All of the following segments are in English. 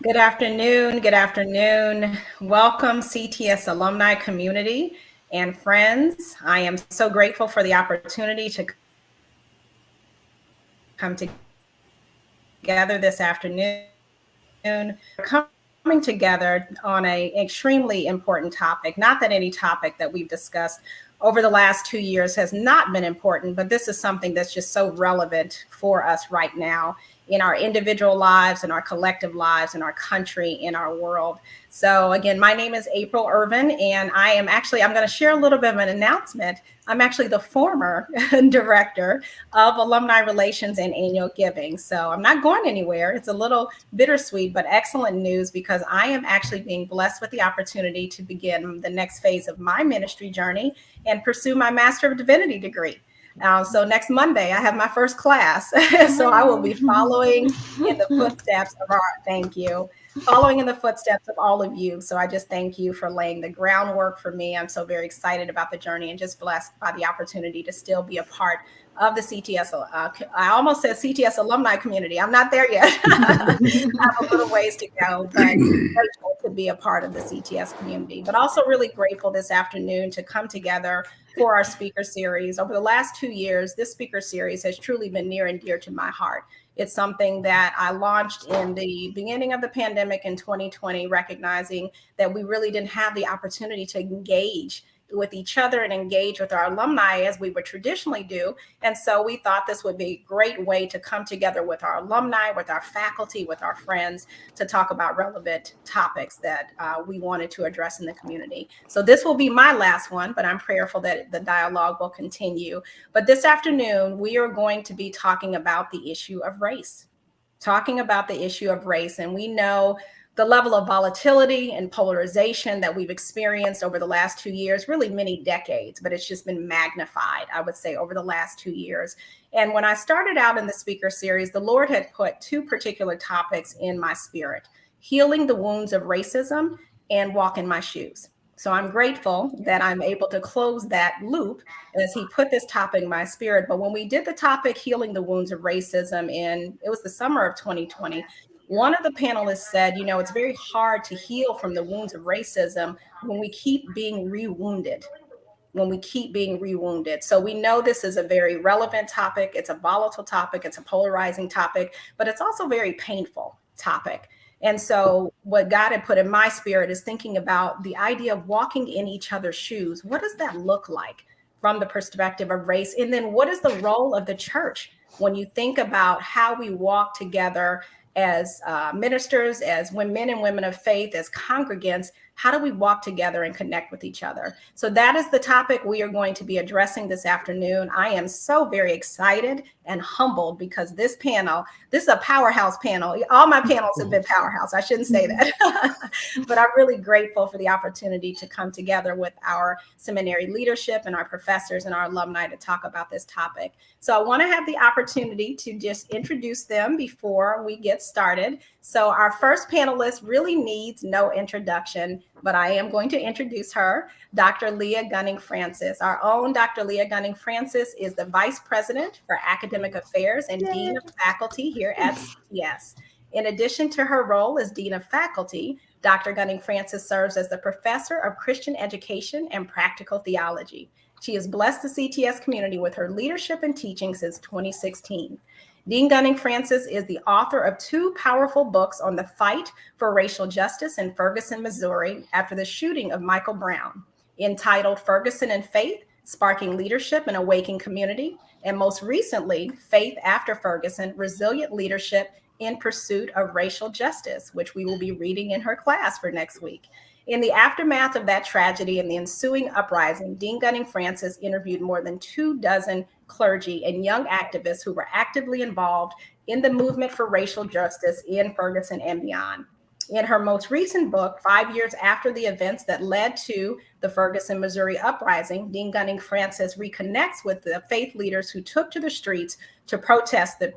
Good afternoon. Good afternoon. Welcome, CTS alumni community and friends. I am so grateful for the opportunity to come together this afternoon. Coming together on an extremely important topic. Not that any topic that we've discussed over the last 2 years has not been important, but this is something that's just so relevant for us right now in our individual lives, in our collective lives, in our country, in our world. So again, my name is April Irvin, and I'm going to share a little bit of an announcement. I'm actually the former director of alumni relations and annual giving. So I'm not going anywhere. It's a little bittersweet, but excellent news because I am actually being blessed with the opportunity to begin the next phase of my ministry journey and pursue my Master of Divinity degree. So next Monday, I have my first class. So I will be following in the footsteps of following in the footsteps of all of you. So I just thank you for laying the groundwork for me. I'm so very excited about the journey and just blessed by the opportunity to still be a part of the CTS. I almost said CTS alumni community. I'm not there yet. I have a little ways to go, but grateful to be a part of the CTS community, but also really grateful this afternoon to come together for our speaker series. Over the last 2 years, this speaker series has truly been near and dear to my heart. It's something that I launched in the beginning of the pandemic in 2020, recognizing that we really didn't have the opportunity to engage with each other and engage with our alumni as we would traditionally do. And so we thought this would be a great way to come together with our alumni, with our faculty, with our friends to talk about relevant topics that we wanted to address in the community. So this will be my last one, but I'm prayerful that the dialogue will continue. But this afternoon, we are going to be talking about the issue of race, And we know the level of volatility and polarization that we've experienced over the last 2 years, really many decades, but it's just been magnified, I would say, over the last 2 years. And when I started out in the speaker series, the Lord had put two particular topics in my spirit: healing the wounds of racism and walk in my shoes. So I'm grateful that I'm able to close that loop as he put this topic in my spirit. But when we did the topic, healing the wounds of racism, it was the summer of 2020, one of the panelists said, it's very hard to heal from the wounds of racism when we keep being rewounded. So we know this is a very relevant topic. It's a volatile topic. It's a polarizing topic, but it's also a very painful topic. And so what God had put in my spirit is thinking about the idea of walking in each other's shoes. What does that look like from the perspective of race? And then what is the role of the church when you think about how we walk together as ministers, as men and women of faith, as congregants? How do we walk together and connect with each other? So that is the topic we are going to be addressing this afternoon. I am so very excited and humbled because this is a powerhouse panel. All my panels have been powerhouse. I shouldn't say that, but I'm really grateful for the opportunity to come together with our seminary leadership and our professors and our alumni to talk about this topic. So I want to have the opportunity to just introduce them before we get started. So our first panelist really needs no introduction, but I am going to introduce her, Dr. Leah Gunning-Francis. Our own Dr. Leah Gunning-Francis is the Vice President for Academic Affairs and Dean of Faculty here at CTS. In addition to her role as Dean of Faculty, Dr. Gunning-Francis serves as the Professor of Christian Education and Practical Theology. She has blessed the CTS community with her leadership and teaching since 2016. Dean Gunning-Francis is the author of 2 powerful books on the fight for racial justice in Ferguson, Missouri, after the shooting of Michael Brown, entitled Ferguson and Faith, Sparking Leadership in a Waking Community, and most recently, Faith After Ferguson, Resilient Leadership in Pursuit of Racial Justice, which we will be reading in her class for next week. In the aftermath of that tragedy and the ensuing uprising, Dean Gunning-Francis interviewed more than 24 clergy and young activists who were actively involved in the movement for racial justice in Ferguson and beyond. In her most recent book, 5 years after the events that led to the Ferguson, Missouri uprising, Dean Gunning-Francis reconnects with the faith leaders who took to the streets to protest the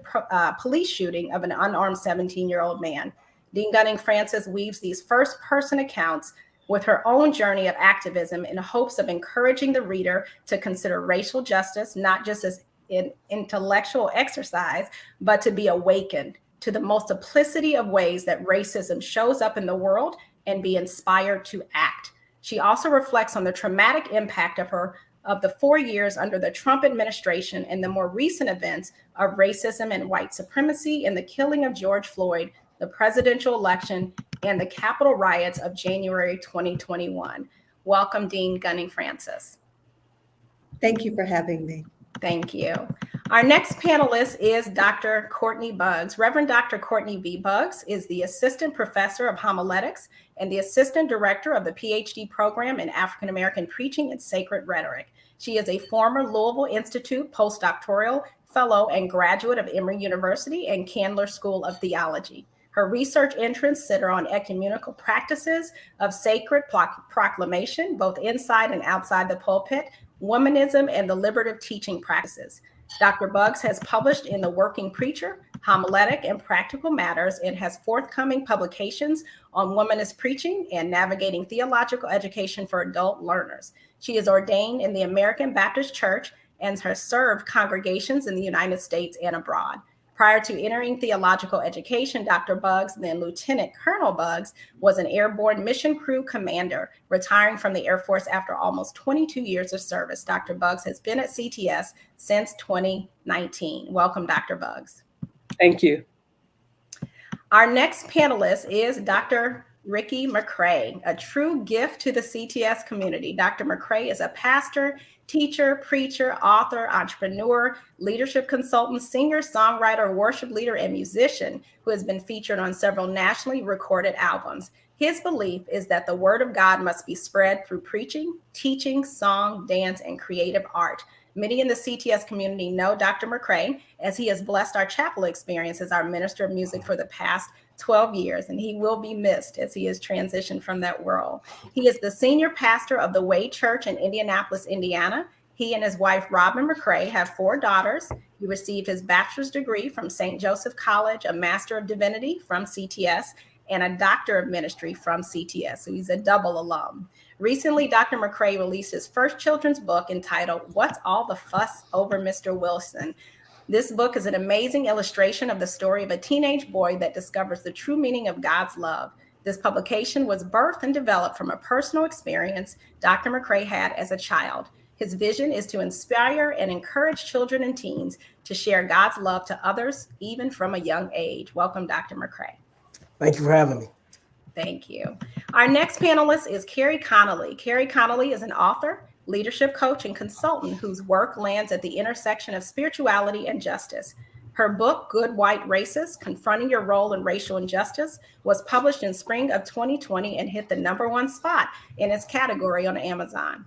police shooting of an unarmed 17-year-old man. Dean Gunning-Francis weaves these first-person accounts with her own journey of activism in hopes of encouraging the reader to consider racial justice not just as an intellectual exercise, but to be awakened to the multiplicity of ways that racism shows up in the world and be inspired to act. She also reflects on the traumatic impact of the 4 years under the Trump administration and the more recent events of racism and white supremacy in the killing of George Floyd, the presidential election, and the Capitol riots of January 2021. Welcome, Dean Gunning Francis. Thank you for having me. Thank you. Our next panelist is Dr. Courtney Bugs. Reverend Dr. Courtney V. Bugs is the Assistant Professor of Homiletics and the Assistant Director of the PhD Program in African American Preaching and Sacred Rhetoric. She is a former Louisville Institute postdoctoral fellow and graduate of Emory University and Candler School of Theology. Her research interests center on ecumenical practices of sacred proclamation, both inside and outside the pulpit, womanism, and the liberative teaching practices. Dr. Bugs has published in The Working Preacher, Homiletic and Practical Matters, and has forthcoming publications on womanist preaching and navigating theological education for adult learners. She is ordained in the American Baptist Church and has served congregations in the United States and abroad. Prior to entering theological education, Dr. Bugs, then Lieutenant Colonel Bugs, was an airborne mission crew commander, retiring from the Air Force after almost 22 years of service. Dr. Bugs has been at CTS since 2019. Welcome, Dr. Bugs. Thank you. Our next panelist is Dr. Ricky Mcrae, a true gift to the CTS community. Dr. Mcrae is a pastor, teacher, preacher, author, entrepreneur, leadership consultant, singer, songwriter, worship leader, and musician who has been featured on several nationally recorded albums. His belief is that the word of God must be spread through preaching, teaching, song, dance, and creative art. Many in the CTS community know Dr. Mcrae, as he has blessed our chapel experience as our minister of music for the past 12 years, and he will be missed as he has transitioned from that world. He is the senior pastor of the Way Church in Indianapolis, Indiana. He and his wife, Robin Mcrae, have 4 daughters. He received his bachelor's degree from St. Joseph College, a Master of Divinity from CTS, and a Doctor of Ministry from CTS. So he's a double alum. Recently, Dr. Mcrae released his first children's book entitled, What's All the Fuss Over Mr. Wilson? This book is an amazing illustration of the story of a teenage boy that discovers the true meaning of God's love. This publication was birthed and developed from a personal experience Dr. Mcrae had as a child. His vision is to inspire and encourage children and teens to share God's love to others, even from a young age. Welcome, Dr. Mcrae. Thank you for having me. Thank you. Our next panelist is Kerry Connolly. Kerry Connolly is an author, leadership coach, and consultant whose work lands at the intersection of spirituality and justice. Her book, Good White Racist: Confronting Your Role in Racial Injustice, was published in spring of 2020 and hit the #1 spot in its category on Amazon.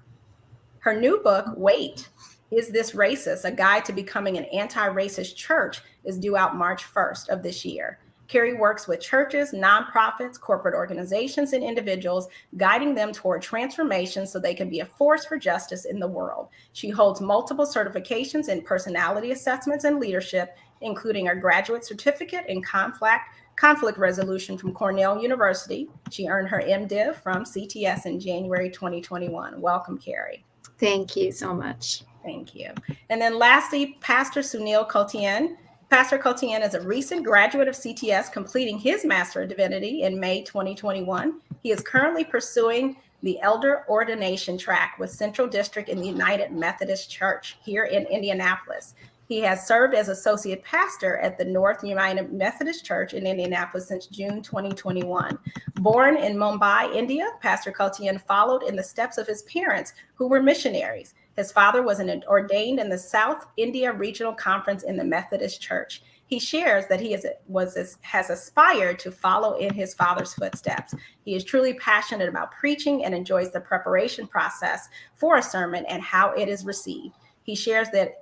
Her new book, Wait, Is This Racist? A Guide to Becoming an Anti-Racist Church, is due out March 1st of this year. Kerry works with churches, nonprofits, corporate organizations, and individuals, guiding them toward transformation so they can be a force for justice in the world. She holds multiple certifications in personality assessments and leadership, including a graduate certificate in conflict resolution from Cornell University. She earned her MDiv from CTS in January 2021. Welcome, Kerry. Thank you so much. Thank you. And then lastly, Pastor Sunil Kotien. Pastor Kotien is a recent graduate of CTS, completing his Master of Divinity in May 2021. He is currently pursuing the elder ordination track with Central District in the United Methodist Church here in Indianapolis. He has served as associate pastor at the North United Methodist Church in Indianapolis since June 2021. Born in Mumbai, India, Pastor Kotien followed in the steps of his parents, who were missionaries. His father was ordained in the South India Regional Conference in the Methodist Church. He shares that he has aspired to follow in his father's footsteps. He is truly passionate about preaching and enjoys the preparation process for a sermon and how it is received. He shares that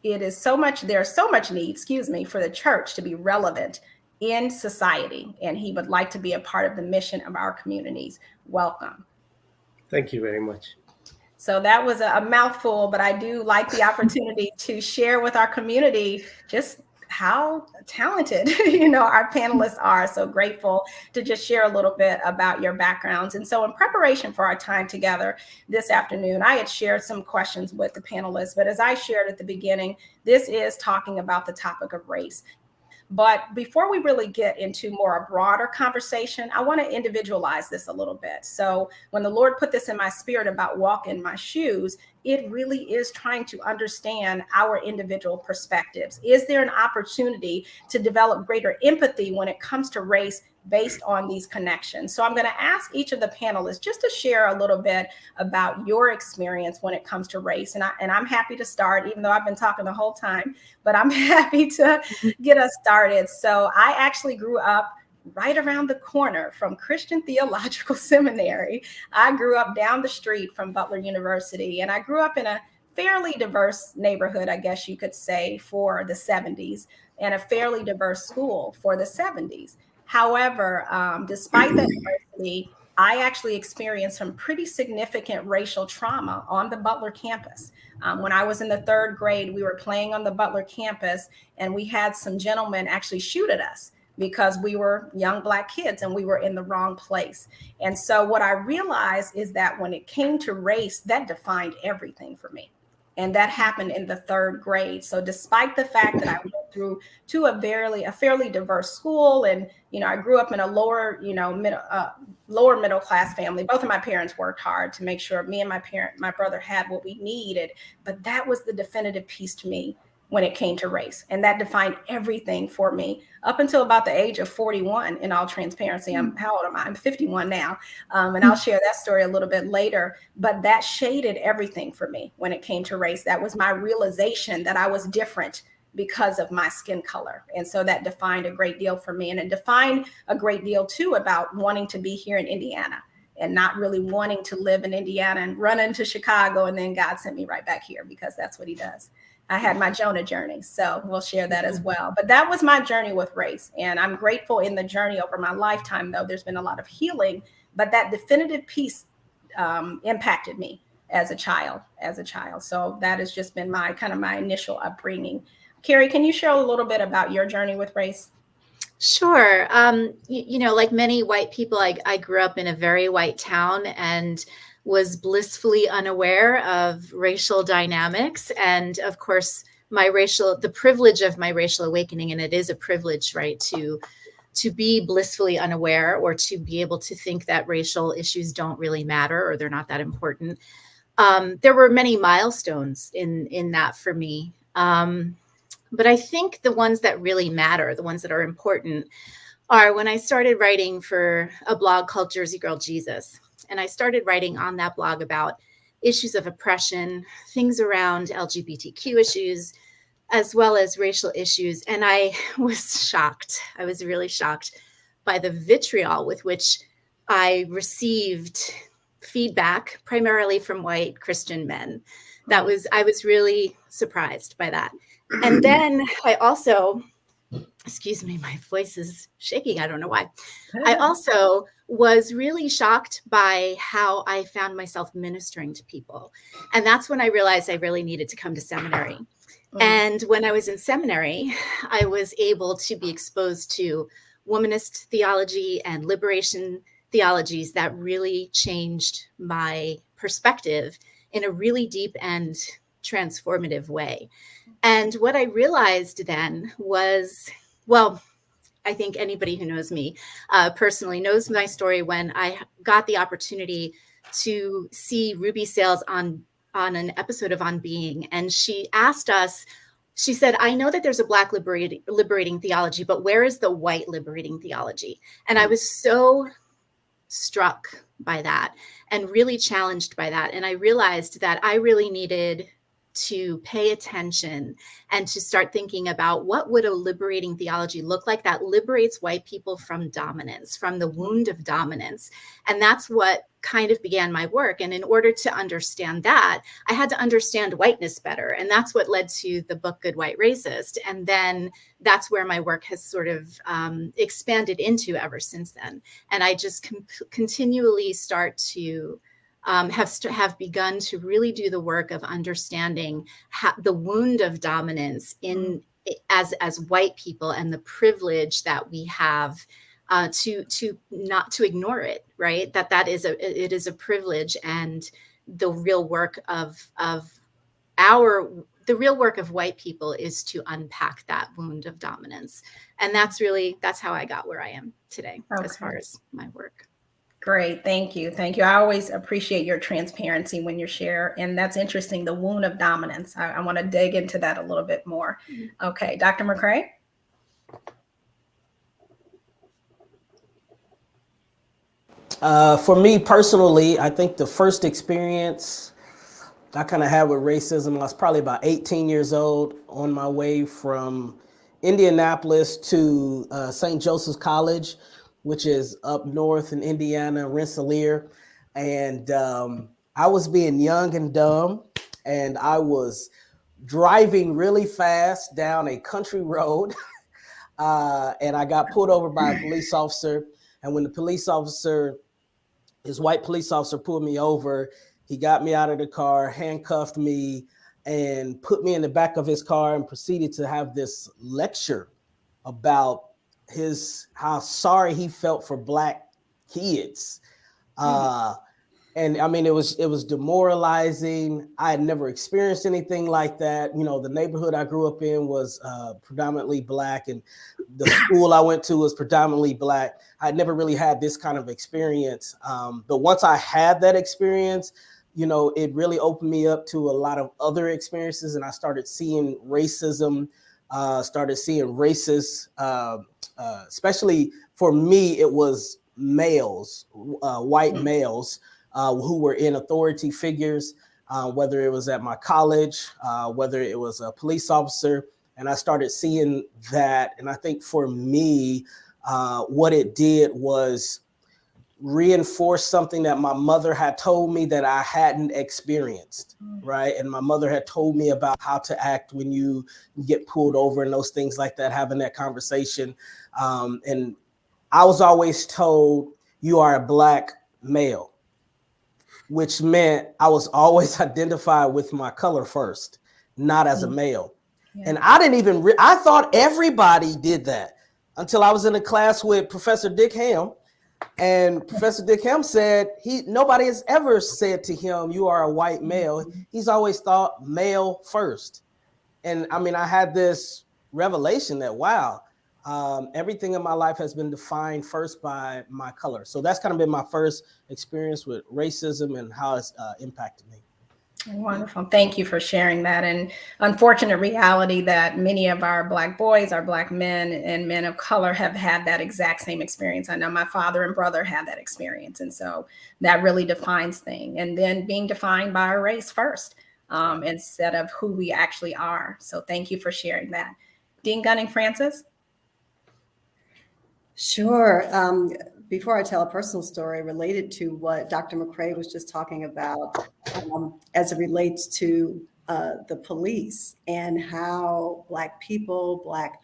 there's so much need, for the church to be relevant in society, and he would like to be a part of the mission of our communities. Welcome. Thank you very much. So that was a mouthful, but I do like the opportunity to share with our community just how talented, our panelists are. So grateful to just share a little bit about your backgrounds. And so in preparation for our time together this afternoon, I had shared some questions with the panelists, but as I shared at the beginning, this is talking about the topic of race. But before we really get into more a broader conversation, I want to individualize this a little bit. So when the Lord put this in my spirit about walk in my shoes, it really is trying to understand our individual perspectives. Is there an opportunity to develop greater empathy when it comes to race based on these connections? So I'm going to ask each of the panelists just to share a little bit about your experience when it comes to race. And I'm happy to start, even though I've been talking the whole time, but I'm happy to get us started. So I actually grew up right around the corner from Christian Theological Seminary. I grew up down the street from Butler University, and I grew up in a fairly diverse neighborhood, I guess you could say, for the 70s, and a fairly diverse school for the 70s. However, despite that diversity, I actually experienced some pretty significant racial trauma on the Butler campus. When I was in the 3rd grade, we were playing on the Butler campus, and we had some gentlemen actually shoot at us because we were young Black kids and we were in the wrong place. And so what I realized is that when it came to race, that defined everything for me. And that happened in the 3rd grade. So despite the fact that I went through to a fairly diverse school, and I grew up in a lower middle class family. Both of my parents worked hard to make sure me and my brother had what we needed. But that was the definitive piece to me when it came to race. And that defined everything for me up until about the age of 41, in all transparency. How old am I? I'm 51 now. And I'll share that story a little bit later. But that shaded everything for me when it came to race. That was my realization that I was different because of my skin color. And so that defined a great deal for me. And it defined a great deal too about wanting to be here in Indiana and not really wanting to live in Indiana and run into Chicago. And then God sent me right back here because that's what he does. I had my Jonah journey, so we'll share that as well. But that was my journey with race. And I'm grateful in the journey over my lifetime, though there's been a lot of healing, but that definitive piece impacted me as a child. So that has just been my initial upbringing. Kerry, can you share a little bit about your journey with race? Sure. Like many white people, I grew up in a very white town and was blissfully unaware of racial dynamics. And of course, the privilege of my racial awakening, and it is a privilege, right, to be blissfully unaware or to be able to think that racial issues don't really matter or they're not that important. There were many milestones in that for me. But I think the ones that really matter, the ones that are important, are when I started writing for a blog called Jersey Girl Jesus. And I started writing on that blog about issues of oppression, things around LGBTQ issues, as well as racial issues. And I was shocked. I was really shocked by the vitriol with which I received feedback, primarily from white Christian men. I was really surprised by that. And then I also, excuse me, my voice is shaking. I don't know why. I also was really shocked by how I found myself ministering to people. And that's when I realized I really needed to come to seminary. And when I was in seminary, I was able to be exposed to womanist theology and liberation theologies that really changed my perspective in a really deep and transformative way. And what I realized then was, well, I think anybody who knows me personally knows my story when I got the opportunity to see Ruby Sales on an episode of On Being. And she asked us, she said, I know that there's a Black liberating theology, but where is the white liberating theology? And I was so struck by that and really challenged by that. And I realized that I really needed to pay attention and to start thinking about what would a liberating theology look like that liberates white people from dominance, from the wound of dominance. And that's what kind of began my work. And in order to understand that, I had to understand whiteness better. And that's what led to the book, Good White Racist. And then that's where my work has sort of expanded into ever since then. And I just continually start to have begun to really do the work of understanding the wound of dominance as white people and the privilege that we have to not to ignore it, right? It is a privilege, and the real work of our the real work of white people is to unpack that wound of dominance. And that's how I got where I am today, as far as my work. Great. Thank you. Thank you. I always appreciate your transparency when you share. And that's interesting. The wound of dominance. I want to dig into that a little bit more. Okay. Dr. Mcrae? For me personally, I think the first experience I kind of had with racism, I was probably about 18 years old on my way from Indianapolis to St. Joseph's College, which is up north in Indiana, Rensselaer. And I was being young and dumb, and I was driving really fast down a country road. And I got pulled over by a police officer. And when the police officer, his white police officer, pulled me over, he got me out of the car, handcuffed me, and put me in the back of his car and proceeded to have this lecture about how sorry he felt for Black kids. And I mean, it was demoralizing. I had never experienced anything like that. You know, the neighborhood I grew up in was predominantly Black, and the school I went to was predominantly Black. I had never really had this kind of experience. But once I had that experience, you know, it really opened me up to a lot of other experiences, and I started seeing racism, started seeing racist, especially for me, it was males, white males, who were in authority figures, whether it was at my college, whether it was a police officer. And I started seeing that. And I think for me, what it did was reinforce something that my mother had told me that I hadn't experienced, right? And my mother had told me about how to act when you get pulled over and those things like that, having that conversation. And I was always told, you are a Black male, which meant I was always identified with my color first, not as a male. Yeah. And I didn't even, I thought everybody did that until I was in a class with Professor Dick Ham. And Professor Dick Ham said nobody has ever said to him, you are a white male. He's always thought male first. And I mean, I had this revelation that, wow, everything in my life has been defined first by my color. So that's kind of been my first experience with racism and how it's impacted me. Wonderful. Thank you for sharing that. And unfortunate reality that many of our Black boys, our Black men and men of color have had that exact same experience. I know my father and brother had that experience. And so that really defines things. And then being defined by our race first, instead of who we actually are. So thank you for sharing that. Dean Gunning-Francis? Sure. Before I tell a personal story related to what Dr. Mcrae was just talking about, as it relates to the police and how Black people, Black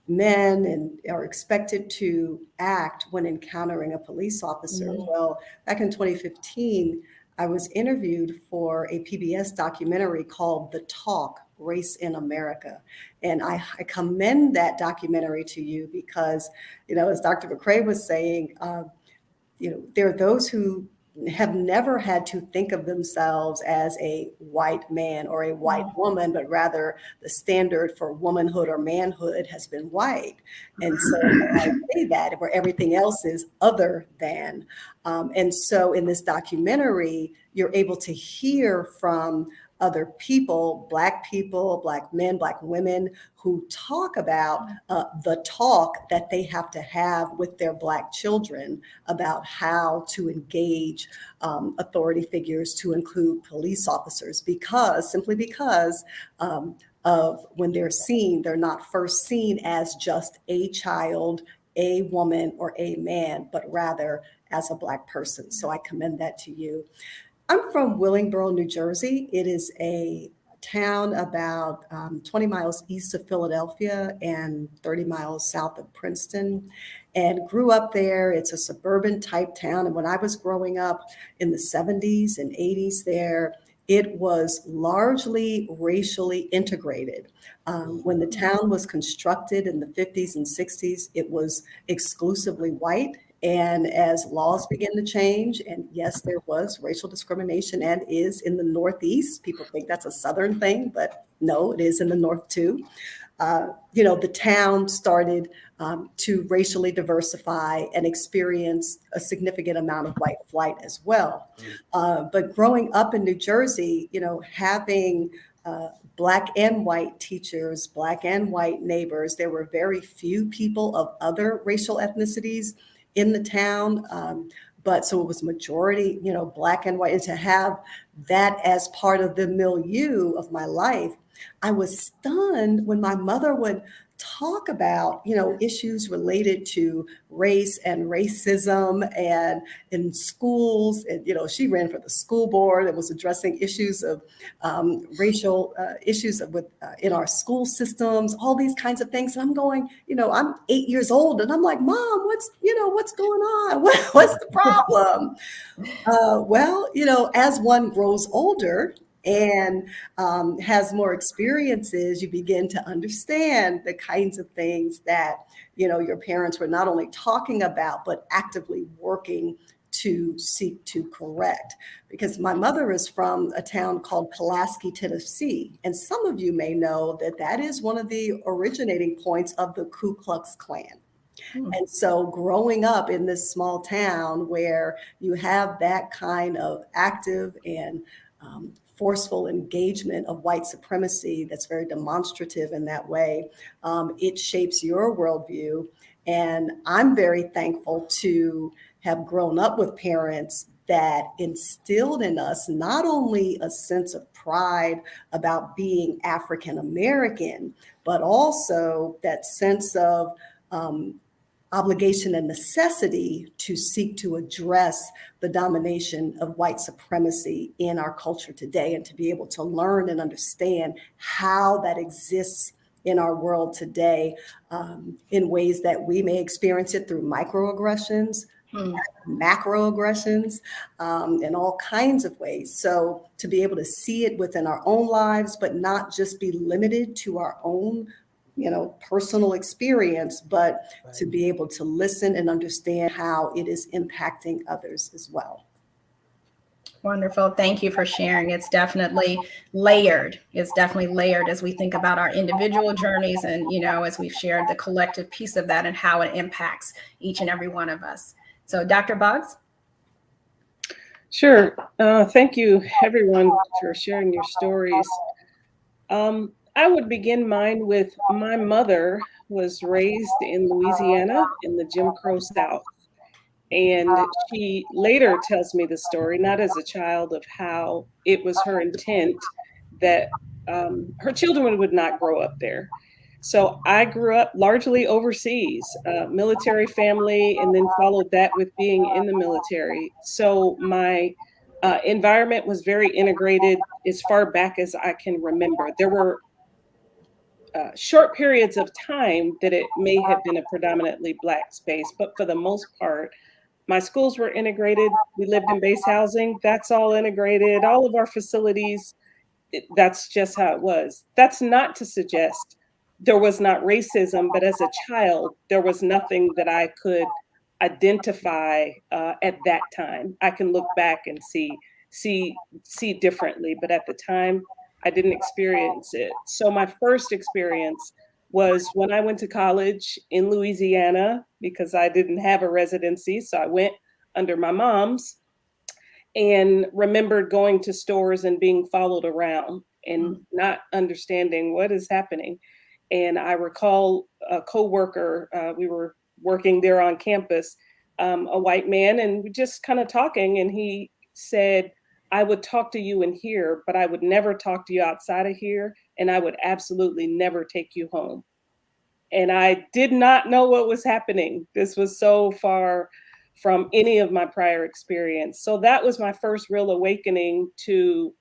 men are expected to act when encountering a police officer. Well, back in 2015, I was interviewed for a PBS documentary called The Talk, Race in America. And I commend that documentary to you because, as Dr. Mcrae was saying, there are those who have never had to think of themselves as a white man or a white woman, but rather the standard for womanhood or manhood has been white. And so I say that where everything else is other than. And so in this documentary, you're able to hear from other people, Black men, Black women, who talk about the talk that they have to have with their Black children about how to engage authority figures, to include police officers, simply because of when they're seen, they're not first seen as just a child, a woman, or a man, but rather as a Black person. So I commend that to you. I'm from Willingboro, New Jersey. It is a town about 20 miles east of Philadelphia and 30 miles south of Princeton, and grew up there. It's a suburban type town. And when I was growing up in the 70s and 80s there, it was largely racially integrated. When the town was constructed in the 50s and 60s, it was exclusively white. And as laws begin to change, and yes, there was racial discrimination and is in the Northeast. People think that's a Southern thing, but no, it is in the North too. The town started to racially diversify and experience a significant amount of white flight as well. But growing up in New Jersey, having Black and white teachers, Black and white neighbors, there were very few people of other racial ethnicities in the town. But so it was majority, Black and white, and to have that as part of the milieu of my life, I was stunned when my mother would talk about, issues related to race and racism and in schools. And, she ran for the school board and was addressing issues of racial issues in our school systems, all these kinds of things. And I'm going, I'm 8 years old and I'm like, Mom, what's going on? What's the problem? As one grows older and has more experiences, you begin to understand the kinds of things that, your parents were not only talking about, but actively working to seek to correct. Because my mother is from a town called Pulaski, Tennessee. And some of you may know that is one of the originating points of the Ku Klux Klan. And so growing up in this small town where you have that kind of active and forceful engagement of white supremacy that's very demonstrative in that way, it shapes your worldview. And I'm very thankful to have grown up with parents that instilled in us not only a sense of pride about being African American, but also that sense of obligation and necessity to seek to address the domination of white supremacy in our culture today, and to be able to learn and understand how that exists in our world today, in ways that we may experience it through microaggressions, macroaggressions, in all kinds of ways. So to be able to see it within our own lives, but not just be limited to our own personal experience, but to be able to listen and understand how it is impacting others as well. Wonderful. Thank you for sharing. It's definitely layered. It's definitely layered as we think about our individual journeys and, as we've shared the collective piece of that and how it impacts each and every one of us. So Dr. Bugs? Sure. Thank you, everyone, for sharing your stories. I would begin mine with my mother was raised in Louisiana in the Jim Crow South. And she later tells me the story, not as a child, of how it was her intent that her children would not grow up there. So I grew up largely overseas, military family, and then followed that with being in the military. So my environment was very integrated as far back as I can remember. There were short periods of time that it may have been a predominantly Black space, but for the most part, my schools were integrated. We lived in base housing. That's all integrated. All of our facilities, that's just how it was. That's not to suggest there was not racism, but as a child, there was nothing that I could identify at that time. I can look back and see differently, but at the time, I didn't experience it. So my first experience was when I went to college in Louisiana, because I didn't have a residency. So I went under my mom's, and remembered going to stores and being followed around and not understanding what is happening. And I recall a coworker, we were working there on campus, a white man, and we just kind of talking, and he said, I would talk to you in here, but I would never talk to you outside of here. And I would absolutely never take you home. And I did not know what was happening. This was so far from any of my prior experience. So that was my first real awakening to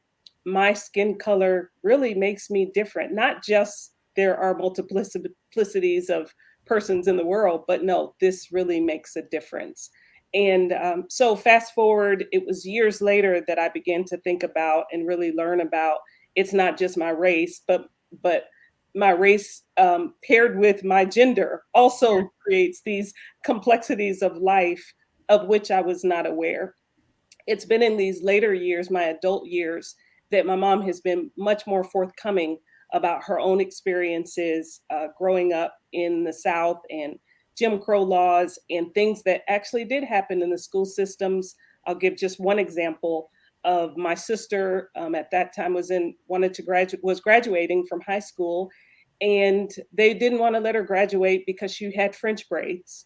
my skin color really makes me different. Not just there are multiplicities of persons in the world, but no, this really makes a difference. And so fast forward, it was years later that I began to think about and really learn about it's not just my race, but my race paired with my gender also creates these complexities of life of which I was not aware. It's been in these later years, my adult years, that my mom has been much more forthcoming about her own experiences growing up in the South and Jim Crow laws and things that actually did happen in the school systems. I'll give just one example of my sister at that time was graduating from high school, and they didn't want to let her graduate because she had French braids,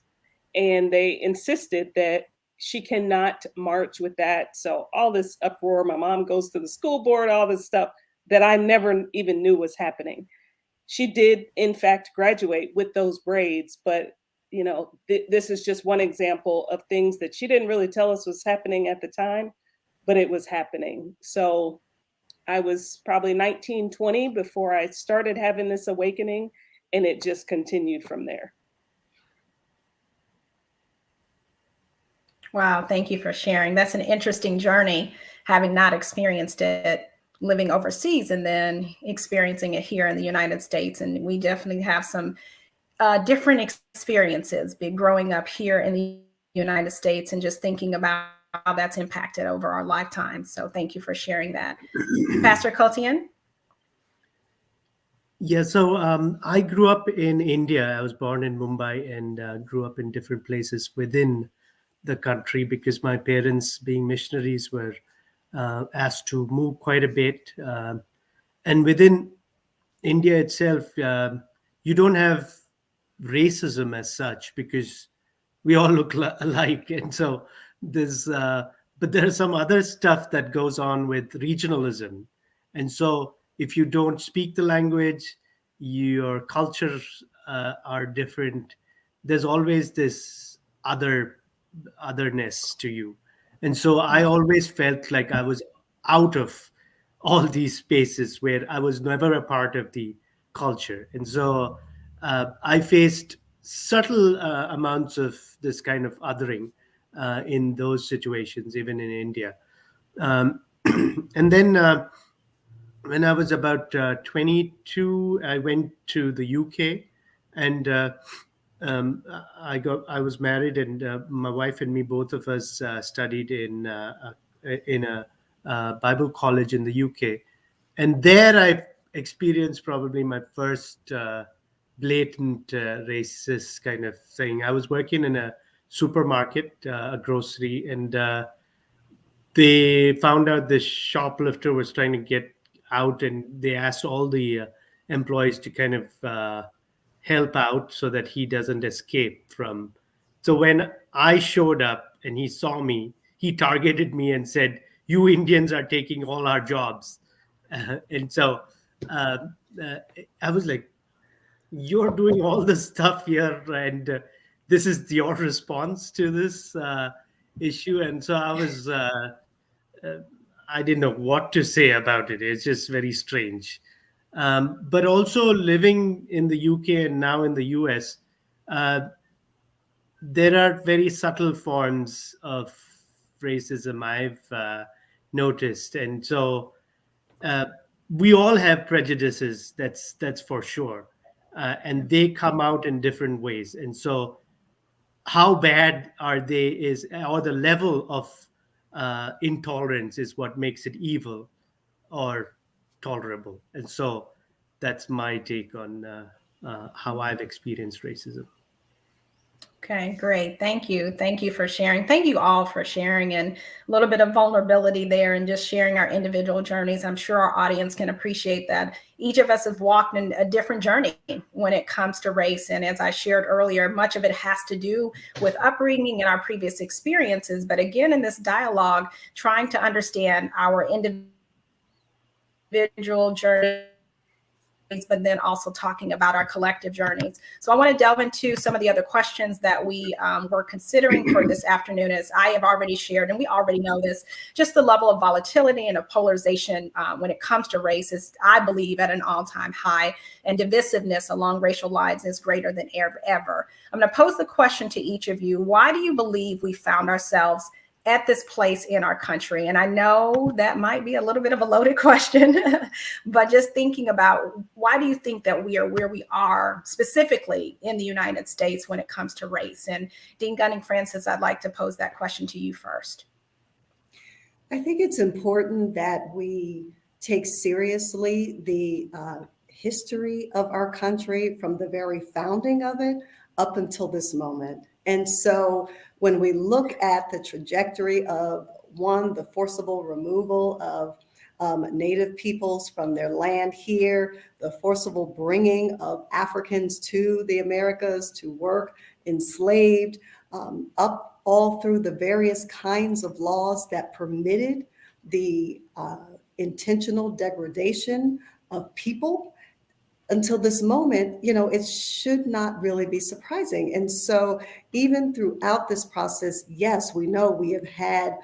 and they insisted that she cannot march with that. So all this uproar, my mom goes to the school board, all this stuff that I never even knew was happening. She did, in fact, graduate with those braids, but you know, this is just one example of things that she didn't really tell us was happening at the time, but it was happening. So I was probably 19, 20 before I started having this awakening, and it just continued from there. Wow, thank you for sharing. That's an interesting journey, having not experienced it, living overseas and then experiencing it here in the United States. And we definitely have some different experiences, growing up here in the United States and just thinking about how that's impacted over our lifetime. So thank you for sharing that. Pastor Kotien? Yeah, so I grew up in India. I was born in Mumbai and grew up in different places within the country because my parents, being missionaries, were asked to move quite a bit. And within India itself, you don't have racism as such because we all look alike. And so but there's some other stuff that goes on with regionalism. And so if you don't speak the language, your cultures are different. There's always this otherness to you. And so I always felt like I was out of all these spaces where I was never a part of the culture. And so I faced subtle amounts of this kind of othering in those situations, even in India. And then when I was about 22, I went to the UK, and I was married, and my wife and me, both of us, studied in a Bible college in the UK, and there I experienced probably my first blatant racist kind of thing. I was working in a supermarket, a grocery, and they found out this shoplifter was trying to get out, and they asked all the employees to kind of help out so that he doesn't escape from. So when I showed up and he saw me, he targeted me and said, "You Indians are taking all our jobs." And so I was like, "You're doing all this stuff here, and this is your response to this issue." And so I didn't know what to say about it. It's just very strange. But also living in the UK and now in the US, there are very subtle forms of racism I've noticed. And so we all have prejudices, that's for sure. And they come out in different ways. And so how bad are they or the level of intolerance is what makes it evil or tolerable. And so that's my take on how I've experienced racism. Okay, great. Thank you. Thank you for sharing. Thank you all for sharing, and a little bit of vulnerability there and just sharing our individual journeys. I'm sure our audience can appreciate that. Each of us have walked in a different journey when it comes to race. And as I shared earlier, much of it has to do with upbringing and our previous experiences. But again, in this dialogue, trying to understand our individual journey, but then also talking about our collective journeys. So I want to delve into some of the other questions that we were considering for this afternoon. As I have already shared, and we already know this, just the level of volatility and of polarization when it comes to race is, I believe, at an all-time high, and divisiveness along racial lines is greater than ever. I'm going to pose the question to each of you. Why do you believe we found ourselves at this place in our country? And I know that might be a little bit of a loaded question, but just thinking about, why do you think that we are where we are specifically in the United States when it comes to race? And Dean Gunning Francis, I'd like to pose that question to you first. I think it's important that we take seriously the history of our country from the very founding of it up until this moment. And so when we look at the trajectory of, one, the forcible removal of Native peoples from their land here, the forcible bringing of Africans to the Americas to work enslaved, up all through the various kinds of laws that permitted the intentional degradation of people, until this moment, it should not really be surprising. And so even throughout this process, yes, we know we have had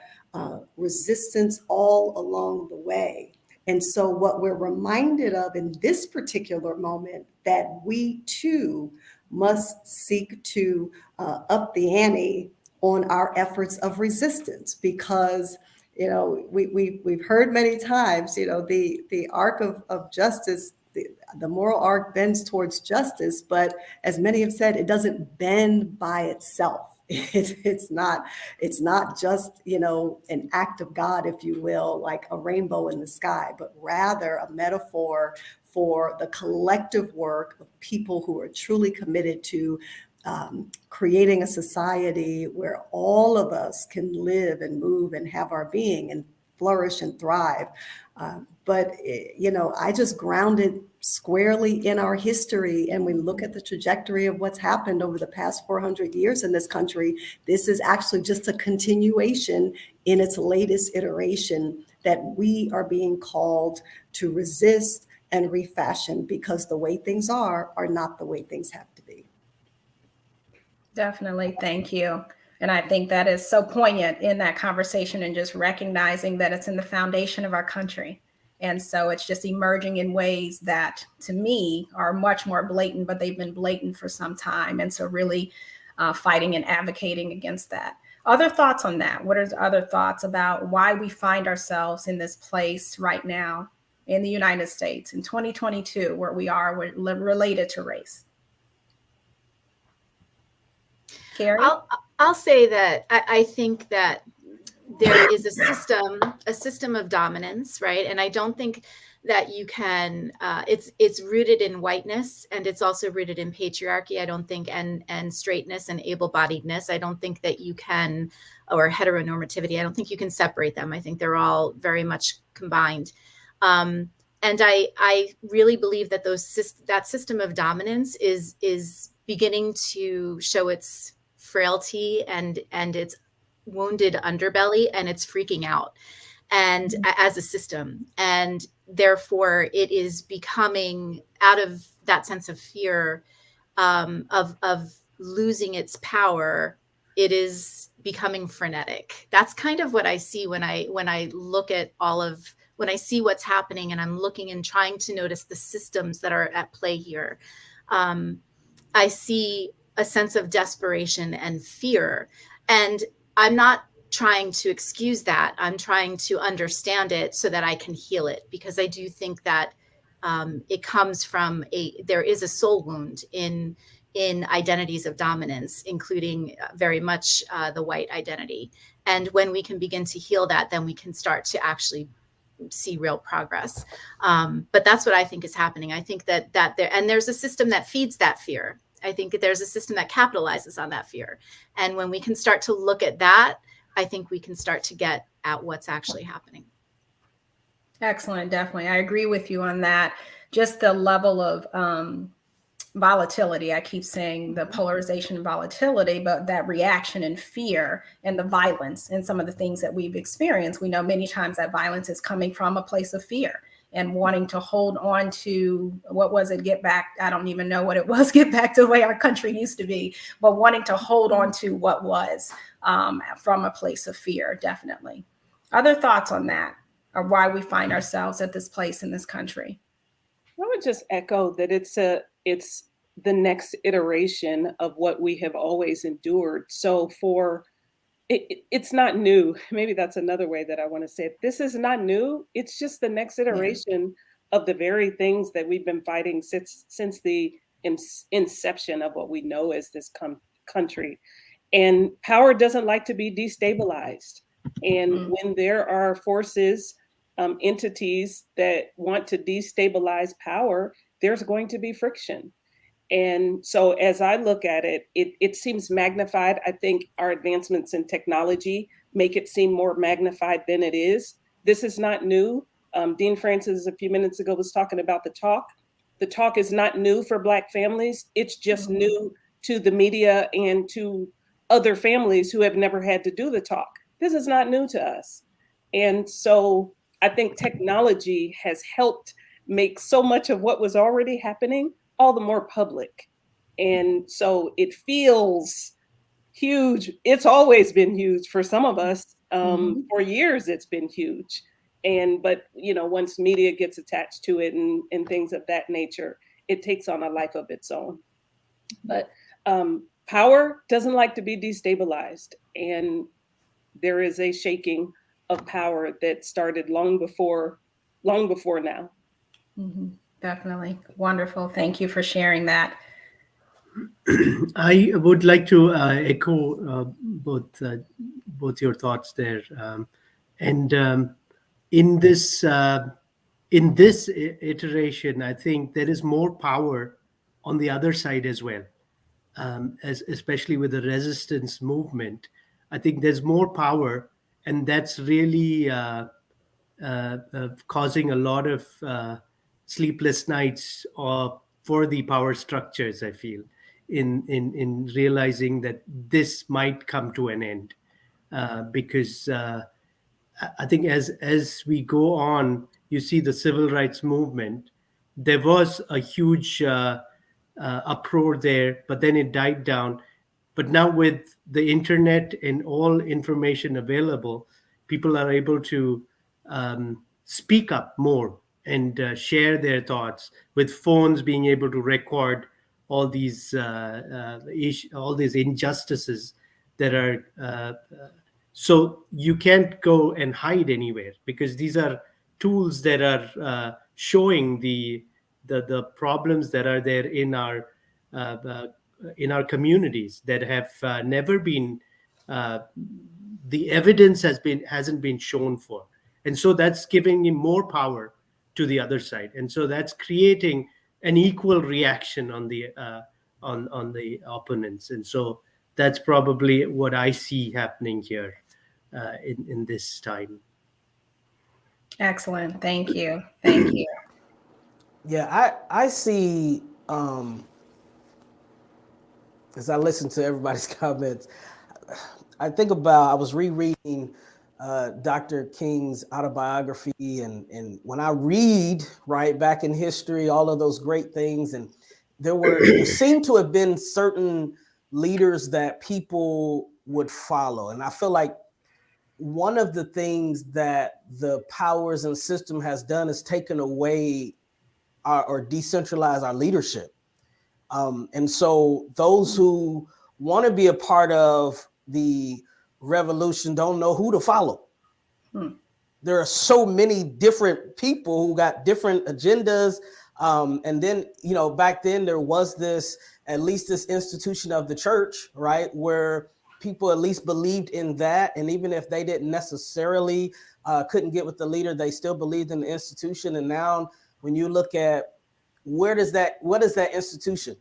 resistance all along the way. And so what we're reminded of in this particular moment, that we too must seek to up the ante on our efforts of resistance, because we've heard many times, the arc of justice, the moral arc bends towards justice, but as many have said, it doesn't bend by itself. It's not just, an act of God, if you will, like a rainbow in the sky, but rather a metaphor for the collective work of people who are truly committed to creating a society where all of us can live and move and have our being and flourish and thrive. But I just grounded squarely in our history, and we look at the trajectory of what's happened over the past 400 years in this country. This is actually just a continuation in its latest iteration, that we are being called to resist and refashion, because the way things are not the way things have to be. Definitely. Thank you. And I think that is so poignant in that conversation, and just recognizing that it's in the foundation of our country. And so it's just emerging in ways that, to me, are much more blatant, but they've been blatant for some time. And so really fighting and advocating against that. Other thoughts on that? What are other thoughts about why we find ourselves in this place right now in the United States in 2022, where we are related to race? Kerry? I'll say that I think that there is a system of dominance, right? And I don't think that you can, it's rooted in whiteness, and it's also rooted in patriarchy, I don't think, and straightness and able-bodiedness. I don't think that you can, or heteronormativity, I don't think you can separate them. I think they're all very much combined. And I really believe that that system of dominance is beginning to show its frailty and its wounded underbelly, and it's freaking out, and as a system, and therefore it is becoming, out of that sense of fear of losing its power, it is becoming frenetic. That's kind of what I see when I look at when I see what's happening, and I'm looking and trying to notice the systems that are at play here. I see a sense of desperation and fear, and I'm not trying to excuse that. I'm trying to understand it so that I can heal it, because I do think that it comes from there is a soul wound in identities of dominance, including very much the white identity. And when we can begin to heal that, then we can start to actually see real progress. But that's what I think is happening. I think that there's a system that feeds that fear. I think that there's a system that capitalizes on that fear. And when we can start to look at that, I think we can start to get at what's actually happening. Excellent. Definitely. I agree with you on that. Just the level of volatility. I keep saying the polarization and volatility, but that reaction and fear and the violence and some of the things that we've experienced. We know many times that violence is coming from a place of fear and wanting to hold on to, what was it, get back? I don't even know what it was, get back to the way our country used to be, but wanting to hold on to what was from a place of fear, definitely. Other thoughts on that, or why we find ourselves at this place in this country? I would just echo that it's the next iteration of what we have always endured. So for it's not new. Maybe that's another way that I want to say it. This is not new. It's just the next iteration of the very things that we've been fighting since the inception of what we know as this country. And power doesn't like to be destabilized. And when there are forces, entities that want to destabilize power, there's going to be friction. And so as I look at it, it seems magnified. I think our advancements in technology make it seem more magnified than it is. This is not new. Dean Francis a few minutes ago was talking about the talk. The talk is not new for Black families. It's just new to the media and to other families who have never had to do the talk. This is not new to us. And so I think technology has helped make so much of what was already happening all the more public. And so it feels huge. It's always been huge for some of us. For years, it's been huge. But once media gets attached to it and things of that nature, it takes on a life of its own. But power doesn't like to be destabilized. And there is a shaking of power that started long before now. Definitely. Wonderful. Thank you for sharing that. I would like to echo both your thoughts there. In this iteration, I think there is more power on the other side as well, especially with the resistance movement. I think there's more power, and that's really causing a lot of sleepless nights for the power structures, I feel, in realizing that this might come to an end. Because I think as we go on, you see the civil rights movement, there was a huge uproar there, but then it died down. But now with the internet and all information available, people are able to speak up more and share their thoughts, with phones being able to record all these injustices that are. So you can't go and hide anywhere, because these are tools that are showing the problems that are there in our communities that have never been. The evidence hasn't been shown for, and so that's giving him more power to the other side, and so that's creating an equal reaction on the opponents, and so that's probably what I see happening here in this time. Excellent. Thank you. Thank you. Yeah, I see. As I listen to everybody's comments, I think about, I was rereading Dr. King's autobiography, and when I read right back in history, all of those great things, and there seemed to have been certain leaders that people would follow. And I feel like one of the things that the powers and system has done is taken away or decentralize our leadership. And so those who want to be a part of the revolution don't know who to follow. There are so many different people who got different agendas. And then, back then there was at least this institution of the church, right, where people at least believed in that. And even if they didn't necessarily couldn't get with the leader, they still believed in the institution. And now when you look at what is that institution?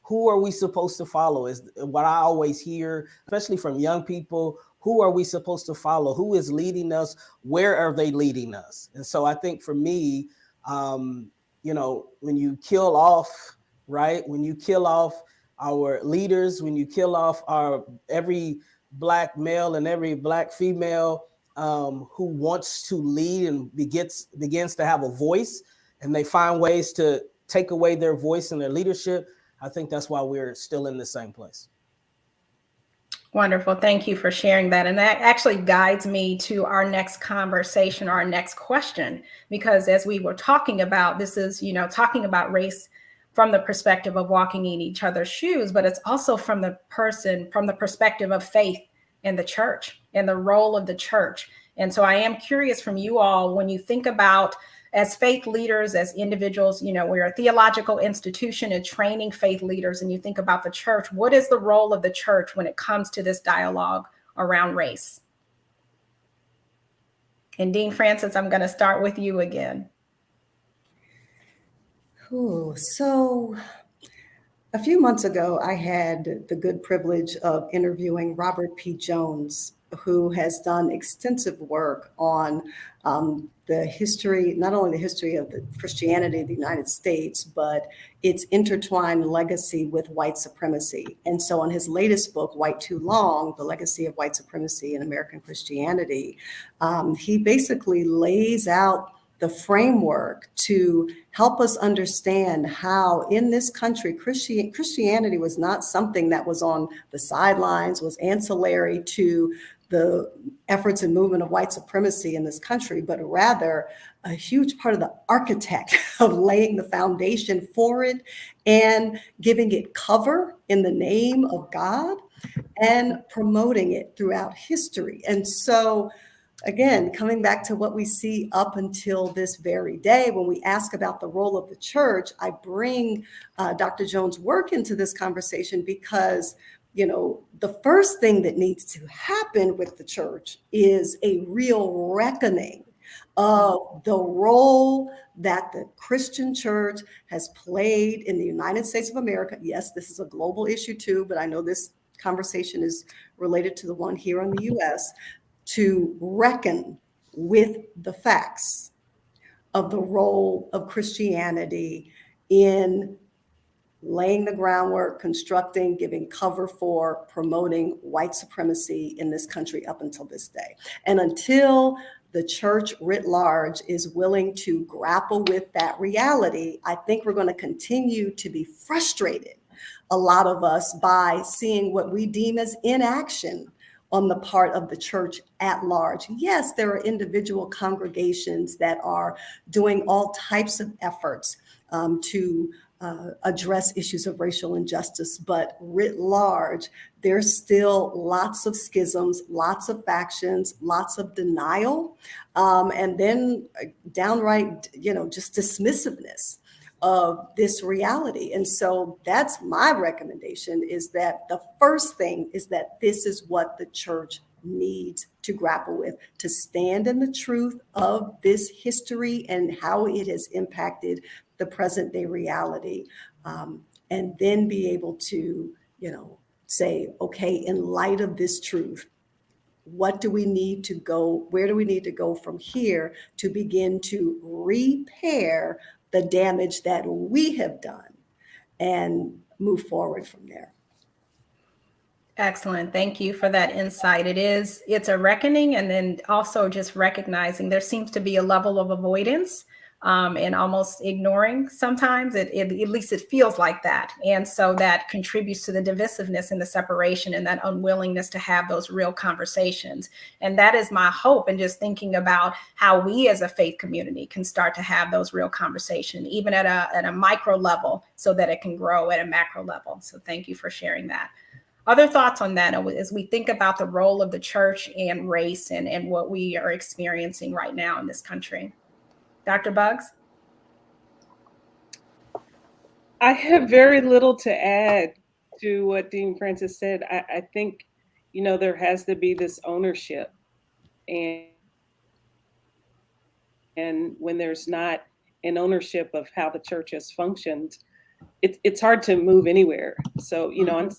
Who are we supposed to follow is what I always hear, especially from young people. Who are we supposed to follow? Who is leading us? Where are they leading us? And so I think for me, when you kill off, right? When you kill off our leaders, when you kill off every Black male and every Black female who wants to lead and begins to have a voice, and they find ways to take away their voice and their leadership, I think that's why we're still in the same place. Wonderful. Thank you for sharing that. And that actually guides me to our next conversation, our next question, because as we were talking about, this is, talking about race from the perspective of walking in each other's shoes, but it's also from the perspective of faith in the church and the role of the church. And so I am curious from you all, when you think about, as faith leaders, as individuals, we're a theological institution and training faith leaders, and you think about the church, what is the role of the church when it comes to this dialogue around race? And Dean Francis, I'm going to start with you again. Ooh, so a few months ago, I had the good privilege of interviewing Robert P. Jones, who has done extensive work on the history, not only the history of the Christianity of the United States, but its intertwined legacy with white supremacy. And so on his latest book, White Too Long, The Legacy of White Supremacy in American Christianity, he basically lays out the framework to help us understand how in this country, Christianity was not something that was on the sidelines, was ancillary to the efforts and movement of white supremacy in this country, but rather a huge part of the architect of laying the foundation for it and giving it cover in the name of God and promoting it throughout history. And so again, coming back to what we see up until this very day, when we ask about the role of the church, I bring Dr. Jones' work into this conversation because, the first thing that needs to happen with the church is a real reckoning of the role that the Christian church has played in the United States of America. Yes, this is a global issue too, but I know this conversation is related to the one here in the US, to reckon with the facts of the role of Christianity in laying the groundwork, constructing, giving cover for, promoting white supremacy in this country up until this day. And until the church writ large is willing to grapple with that reality, I think we're going to continue to be frustrated, a lot of us, by seeing what we deem as inaction on the part of the church at large. Yes, there are individual congregations that are doing all types of efforts to address issues of racial injustice, but writ large, there's still lots of schisms, lots of factions, lots of denial, and then downright, just dismissiveness of this reality. And so that's my recommendation, is that the first thing is that this is what the church needs to grapple with, to stand in the truth of this history and how it has impacted the present day reality, and then be able to, say, okay, in light of this truth, what do we need to go, where do we need to go from here to begin to repair the damage that we have done and move forward from there. Excellent. Thank you for that insight. It's a reckoning, and then also just recognizing there seems to be a level of avoidance and almost ignoring sometimes. At least it feels like that. And so that contributes to the divisiveness and the separation and that unwillingness to have those real conversations. And that is my hope, and just thinking about how we as a faith community can start to have those real conversations, even at a micro level, so that it can grow at a macro level. So thank you for sharing that. Other thoughts on that as we think about the role of the church and race and what we are experiencing right now in this country? Dr. Bugs? I have very little to add to what Dean Francis said. I think, there has to be this ownership. And when there's not an ownership of how the church has functioned, it's hard to move anywhere. So,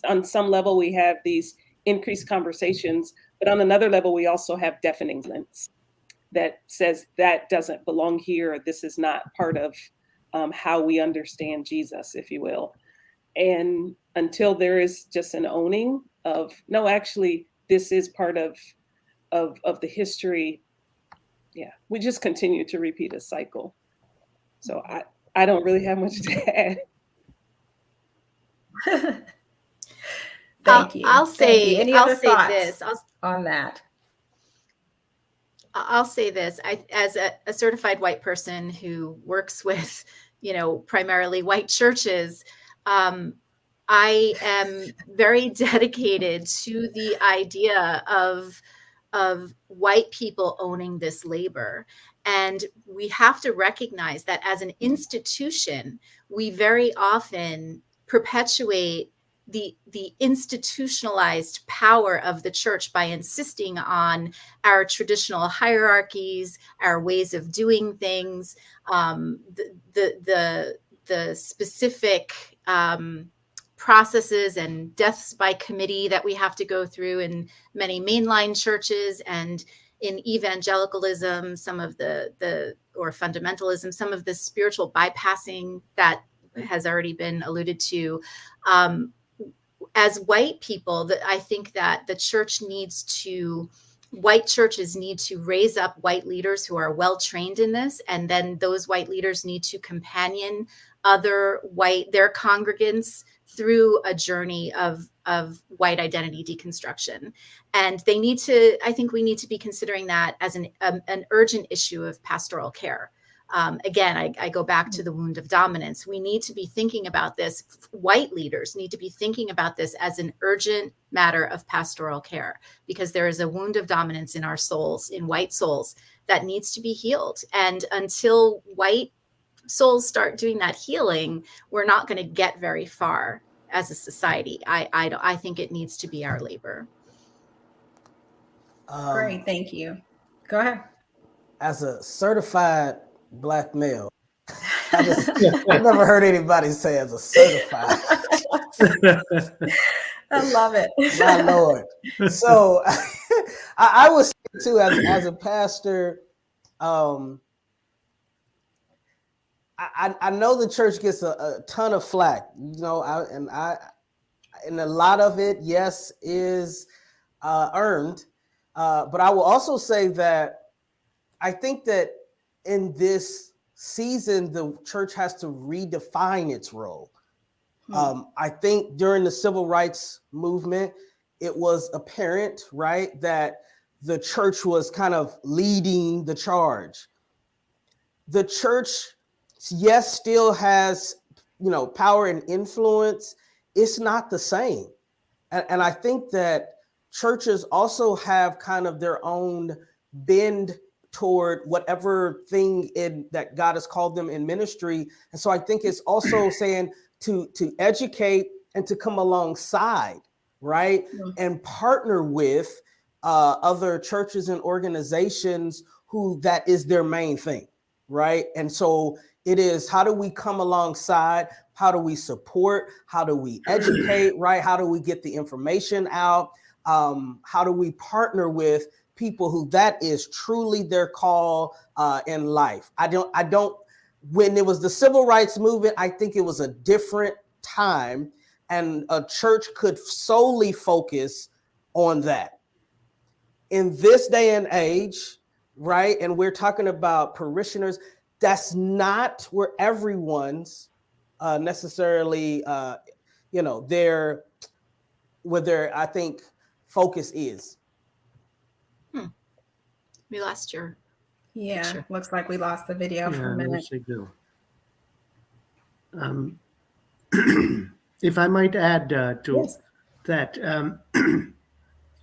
on some level, we have these increased conversations, but on another level, we also have deafening silence that says that doesn't belong here. This is not part of how we understand Jesus, if you will. And until there is just an owning of, no, actually, this is part of the history. Yeah, we just continue to repeat a cycle. So I don't really have much to add. Thank you. I'll say, Any other thoughts on that? I'll say this. As a certified white person who works with, primarily white churches, I am very dedicated to the idea of white people owning this labor. And we have to recognize that as an institution, we very often perpetuate the institutionalized power of the church by insisting on our traditional hierarchies, our ways of doing things, the specific processes and deaths by committee that we have to go through in many mainline churches, and in evangelicalism, some of or fundamentalism, some of the spiritual bypassing that has already been alluded to. As white people, I think that white churches need to raise up white leaders who are well trained in this, and then those white leaders need to companion their congregants through a journey of white identity deconstruction. And I think we need to be considering that as an urgent issue of pastoral care. Again, I go back to the wound of dominance. We need to be thinking about this. White leaders need to be thinking about this as an urgent matter of pastoral care, because there is a wound of dominance in our souls, in white souls, that needs to be healed. And until white souls start doing that healing, we're not going to get very far as a society. I think it needs to be our labor. Great, thank you. Go ahead. As a certified Black male, I've never heard anybody say as a certified. I love it. My Lord. So I was too, as a pastor, I know the church gets a ton of flack, and a lot of it, yes, is earned. But I will also say that I think that in this season, the church has to redefine its role. I think during the civil rights movement, it was apparent, right, that the church was kind of leading the charge. The church, yes, still has, power and influence. It's not the same. And I think that churches also have kind of their own bend toward whatever thing that God has called them in ministry. And so I think it's also saying to educate and to come alongside, right? Mm-hmm. And partner with other churches and organizations who that is their main thing, right? And so it is, how do we come alongside? How do we support? How do we educate, right? How do we get the information out? How do we partner with people who that is truly their call in life? When it was the civil rights movement, I think it was a different time, and a church could solely focus on that. In this day and age, right, and we're talking about parishioners, that's not where everyone's necessarily, where their, I think, focus is. We lost your picture. Looks like we lost the video for a minute. If I might add to that,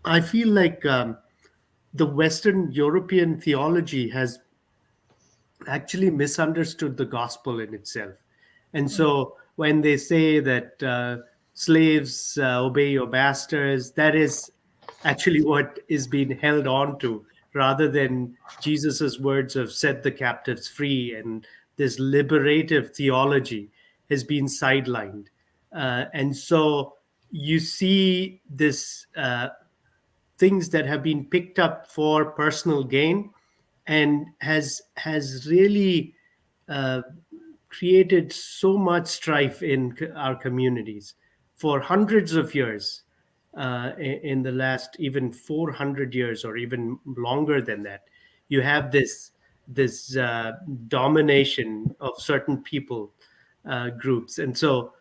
I feel like the Western European theology has actually misunderstood the gospel in itself. And so when they say that slaves obey your masters, that is actually what is being held on to, rather than Jesus's words of set the captives free, and this liberative theology has been sidelined. And so you see this things that have been picked up for personal gain, and has really created so much strife in our communities for hundreds of years. In the last even 400 years or even longer than that, you have this domination of certain people groups. And so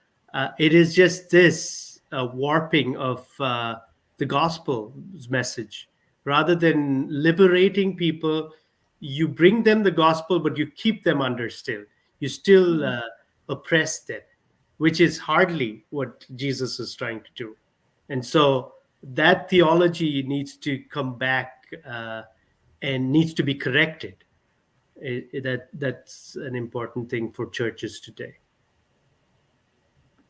it is just this warping of the gospel's message. Rather than liberating people, you bring them the gospel, but you keep them under still. You still oppress them, which is hardly what Jesus is trying to do. And so that theology needs to come back and needs to be corrected. That's an important thing for churches today.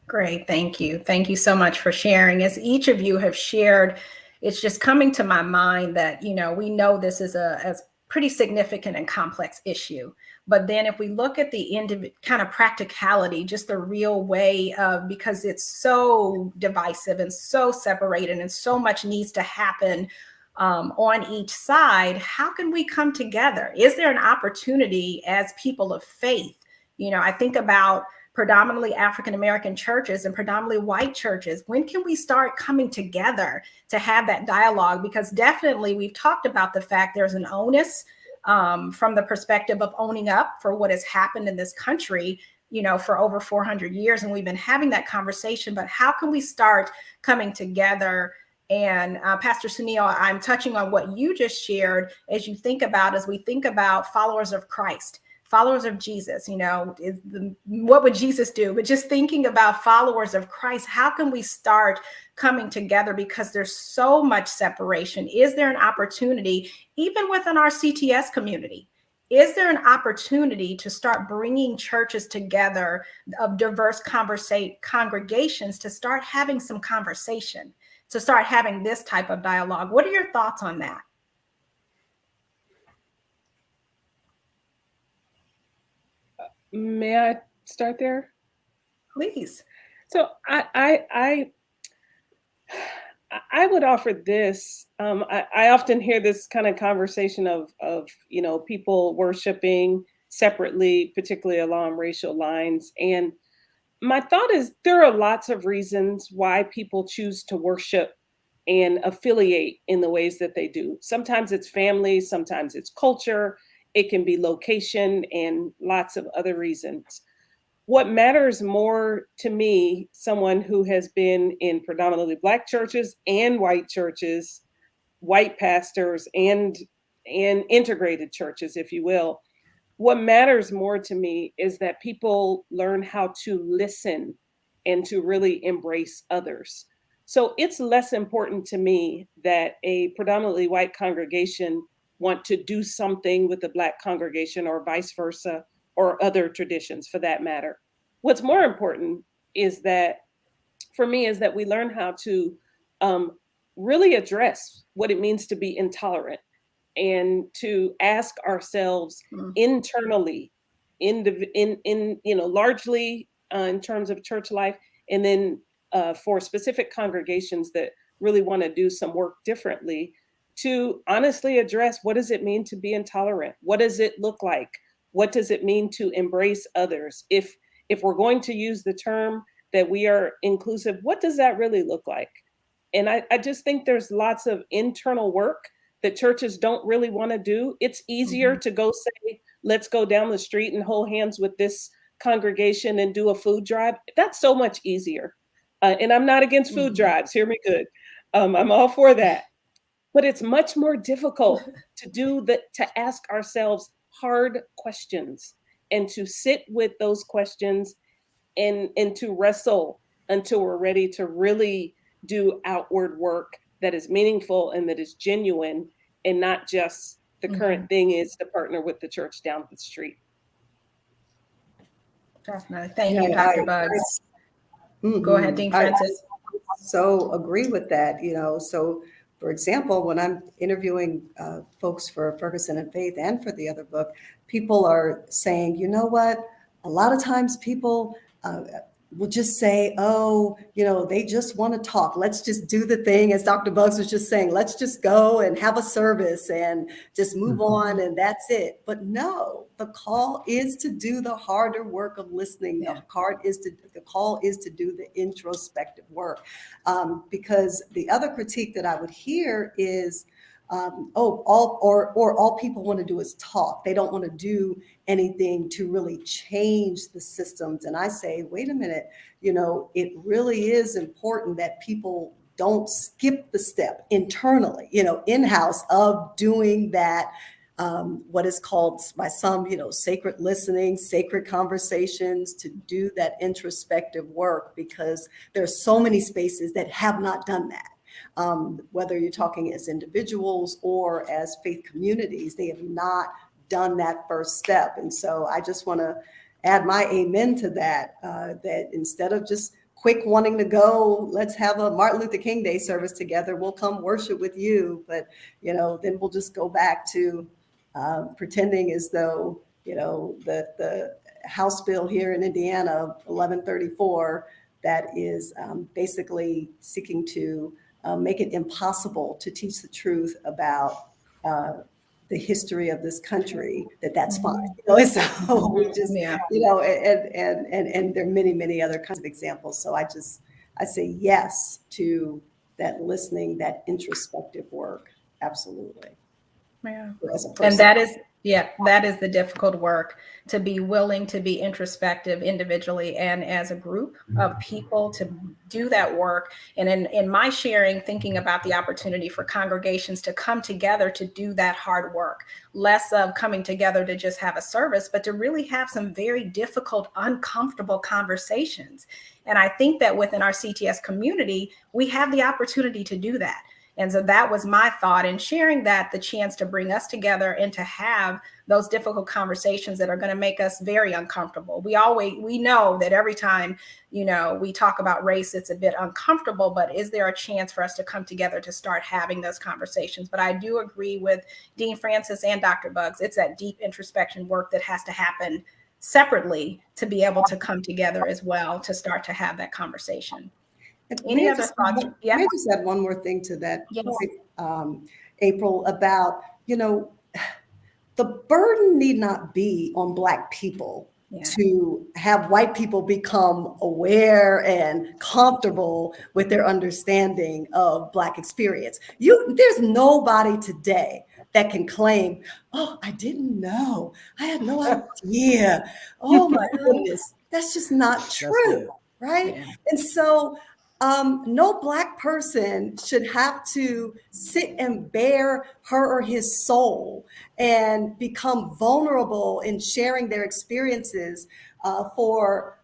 Great. Thank you. Thank you so much for sharing. As each of you have shared, it's just coming to my mind that, we know this is a pretty significant and complex issue. But then if we look at the kind of practicality, just the real way of, because it's so divisive and so separated and so much needs to happen on each side, how can we come together? Is there an opportunity as people of faith? I think about predominantly African-American churches and predominantly white churches. When can we start coming together to have that dialogue? Because definitely we've talked about the fact there's an onus from the perspective of owning up for what has happened in this country, for over 400 years. And we've been having that conversation, but how can we start coming together? And Pastor Sunil, I'm touching on what you just shared as we think about followers of Christ, followers of Jesus, what would Jesus do? But just thinking about followers of Christ, how can we start coming together? Because there's so much separation. Is there an opportunity, even within our CTS community? Is there an opportunity to start bringing churches together of diverse congregations to start having some conversation, to start having this type of dialogue? What are your thoughts on that? May I start there? Please. So I would offer this. I often hear this kind of conversation of people worshiping separately, particularly along racial lines. And my thought is there are lots of reasons why people choose to worship and affiliate in the ways that they do. Sometimes it's family, sometimes it's culture. It can be location and lots of other reasons. What matters more to me, someone who has been in predominantly Black churches and white churches, white pastors and integrated churches, if you will, what matters more to me is that people learn how to listen and to really embrace others. So it's less important to me that a predominantly white congregation want to do something with the Black congregation or vice versa, or other traditions for that matter. What's more important is that, for me, is that we learn how to really address what it means to be intolerant and to ask ourselves internally, largely in terms of church life, and then for specific congregations that really want to do some work differently, to honestly address what does it mean to be intolerant? What does it look like? What does it mean to embrace others? If we're going to use the term that we are inclusive, what does that really look like? And I just think there's lots of internal work that churches don't really want to do. It's easier to go say, let's go down the street and hold hands with this congregation and do a food drive. That's so much easier. And I'm not against food drives, hear me good. I'm all for that. But it's much more difficult to ask ourselves hard questions and to sit with those questions and to wrestle until we're ready to really do outward work that is meaningful and that is genuine, and not just the current thing is to partner with the church down the street. Definitely. Thank you, Dr. Bugs. Go ahead, Dean Francis. I so agree with that. So for example, when I'm interviewing folks for Ferguson and Faith and for the other book, people are saying, you know what? A lot of times people will just say, oh, they just want to talk. Let's just do the thing, as Dr. Bugs was just saying, let's just go and have a service and just move on and that's it. But no, the call is to do the harder work of listening. The call is to do the introspective work. Because the other critique that I would hear is, all people want to do is talk. They don't want to do anything to really change the systems. And I say, wait a minute, it really is important that people don't skip the step internally, in-house of doing that what is called by some, sacred listening, sacred conversations, to do that introspective work, because there's so many spaces that have not done that. Whether you're talking as individuals or as faith communities, they have not done that first step. And so I just want to add my amen to that, that instead of just quick wanting to go, let's have a Martin Luther King Day service together, we'll come worship with you, but then we'll just go back to pretending as though the House bill here in Indiana, 1134, that is basically seeking to make it impossible to teach the truth about the history of this country, that's fine. So we just, and there are many, many other kinds of examples. So I say yes to that listening, that introspective work. Absolutely. Yeah. And that is the difficult work, to be willing to be introspective individually and as a group of people, to do that work. And in my sharing, thinking about the opportunity for congregations to come together to do that hard work, less of coming together to just have a service, but to really have some very difficult, uncomfortable conversations. And I think that within our CTS community, we have the opportunity to do that. And so that was my thought in sharing that, the chance to bring us together and to have those difficult conversations that are going to make us very uncomfortable. We know that every time, we talk about race, it's a bit uncomfortable, but is there a chance for us to come together to start having those conversations? But I do agree with Dean Francis and Dr. Bugs. It's that deep introspection work that has to happen separately to be able to come together as well, to start to have that conversation. Any other thoughts? Yeah. May I just add one more thing to that, yes. April, about, the burden need not be on Black people to have white people become aware and comfortable with their understanding of Black experience. There's nobody today that can claim, oh, I didn't know. I had no idea. Oh my goodness. That's just not true, right? Yeah. And so no Black person should have to sit and bare her or his soul and become vulnerable in sharing their experiences for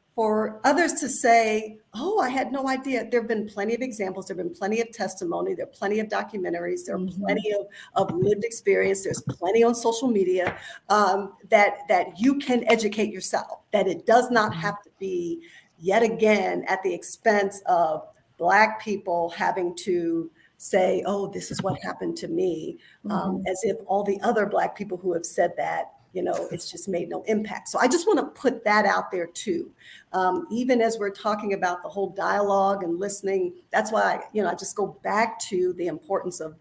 others to say, oh, I had no idea. There have been plenty of examples. There have been plenty of testimony. There are plenty of documentaries. There are plenty of lived experience. There's plenty on social media that you can educate yourself, that it does not have to be yet again at the expense of Black people having to say, oh, this is what happened to me, as if all the other Black people who have said that, it's just made no impact. So I just want to put that out there too. Even as we're talking about the whole dialogue and listening, that's why, I just go back to the importance of,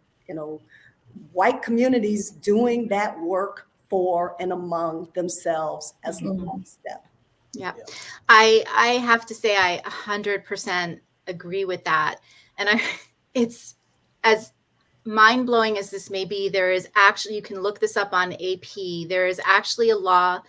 white communities doing that work for and among themselves as the next step. Yeah. I have to say I 100% agree with that. And it's as mind-blowing as this may be, there is actually, you can look this up on AP, there is actually a law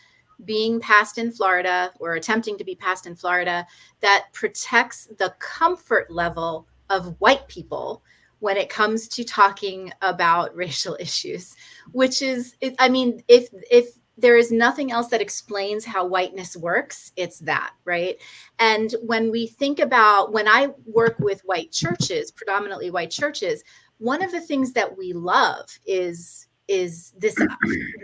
being passed in Florida, or attempting to be passed in Florida, that protects the comfort level of white people when it comes to talking about racial issues, which is, if there is nothing else that explains how whiteness works, it's that, right? And when we think about, when I work with white churches, predominantly white churches, one of the things that we love is this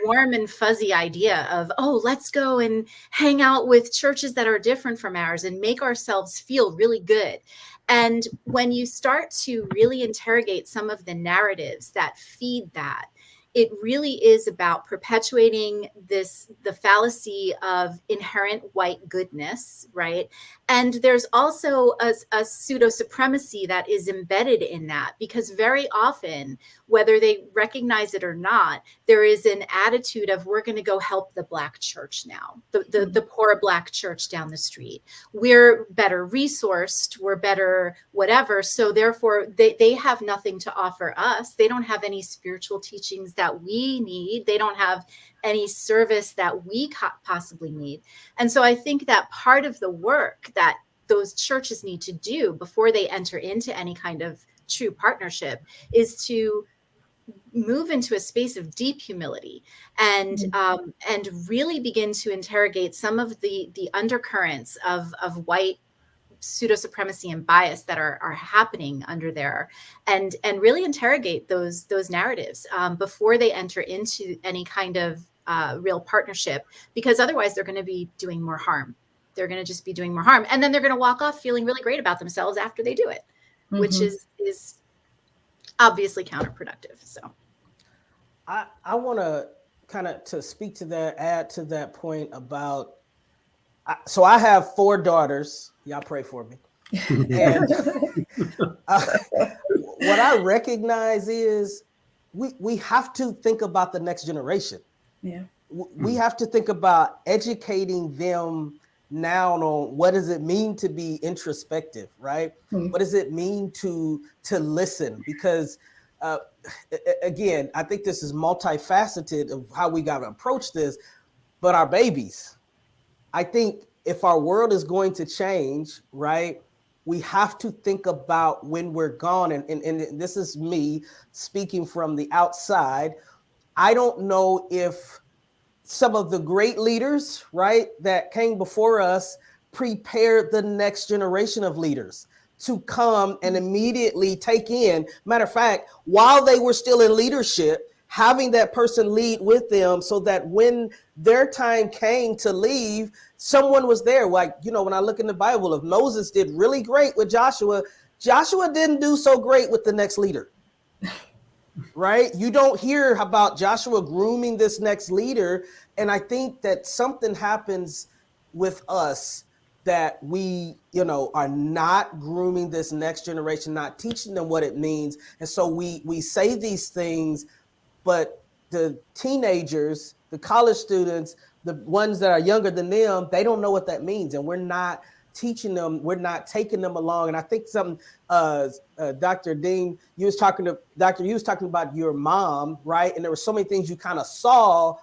warm and fuzzy idea of, oh, let's go and hang out with churches that are different from ours and make ourselves feel really good. And when you start to really interrogate some of the narratives that feed that, it really is about perpetuating the fallacy of inherent white goodness, right? And there's also a pseudo supremacy that is embedded in that, because very often, whether they recognize it or not, there is an attitude of, we're going to go help the Black church now, the poor Black church down the street. We're better resourced, we're better whatever. So therefore, they have nothing to offer us. They don't have any spiritual teachings that we need. They don't have any service that we possibly need. And so I think that part of the work that those churches need to do before they enter into any kind of true partnership is to move into a space of deep humility and really begin to interrogate some of the undercurrents of white pseudo supremacy and bias that are happening under there, and really interrogate those narratives before they enter into any kind of real partnership, because otherwise they're going to be doing more harm. They're going to just be doing more harm, and then they're going to walk off feeling really great about themselves after they do it, which is obviously counterproductive. So I want to kind of to speak to that, add to that point about. So I have 4 daughters. Y'all pray for me. And what I recognize is we have to think about the next generation. Yeah. We have to think about educating them now on what does it mean to be introspective, right? What does it mean to listen? Because again, I think this is multifaceted of how we got to approach this, but our babies, I think if our world is going to change, right, we have to think about when we're gone. And this is me speaking from the outside. I don't know if some of the great leaders, right, that came before us prepared the next generation of leaders to come and immediately take in. Matter of fact, while they were still in leadership, having that person lead with them so that when their time came to leave, someone was there. Like, you know, when I look in the Bible, if Moses did really great with Joshua, Joshua didn't do so great with the next leader, right? You don't hear about Joshua grooming this next leader. And I think that something happens with us that we, you know, are not grooming this next generation, not teaching them what it means. And so we say these things, but the teenagers, the college students, the ones that are younger than them, they don't know what that means. And we're not teaching them, we're not taking them along. And I think something, Dr. Dean, you was talking about your mom, right? And there were so many things you kind of saw,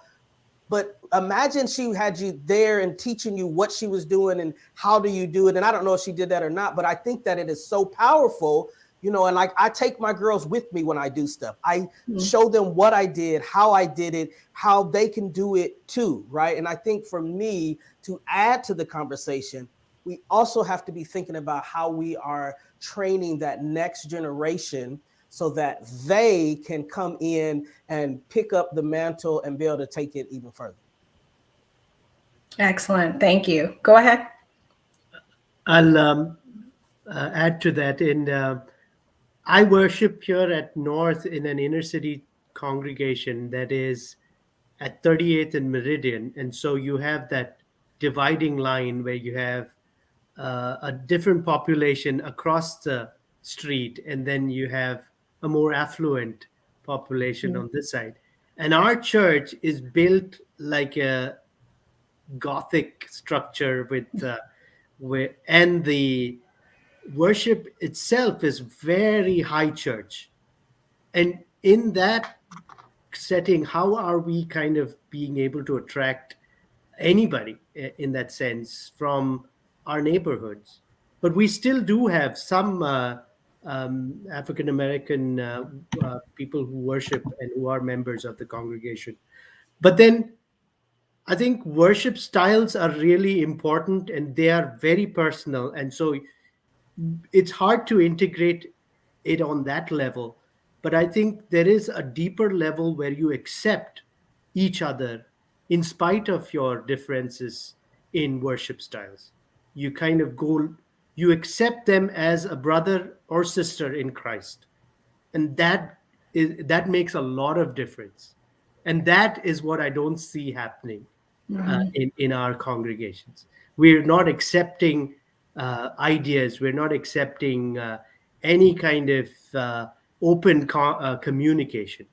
but imagine she had you there and teaching you what she was doing and how do you do it. And I don't know if she did that or not, but I think that it is so powerful, you know, and like I take my girls with me when I do stuff. I show them what I did, how I did it, how they can do it too, right? And I think for me to add to the conversation, we also have to be thinking about how we are training that next generation so that they can come in and pick up the mantle and be able to take it even further. Excellent. Thank you. Go ahead. I'll add to that. I worship here at North in an inner city congregation that is at 38th and Meridian. And so you have that dividing line where you have a different population across the street, and then you have a more affluent population on this side. And our church is built like a Gothic structure and the worship itself is very high church. And in that setting, how are we kind of being able to attract anybody in that sense from our neighborhoods? But we still do have some African-American people who worship and who are members of the congregation. But then I think worship styles are really important and they are very personal. And so it's hard to integrate it on that level. But I think there is a deeper level where you accept each other in spite of your differences in worship styles. You kind of you accept them as a brother or sister in Christ. And that makes a lot of difference. And that is what I don't see happening in our congregations. We're not accepting ideas. We're not accepting any kind of open communication.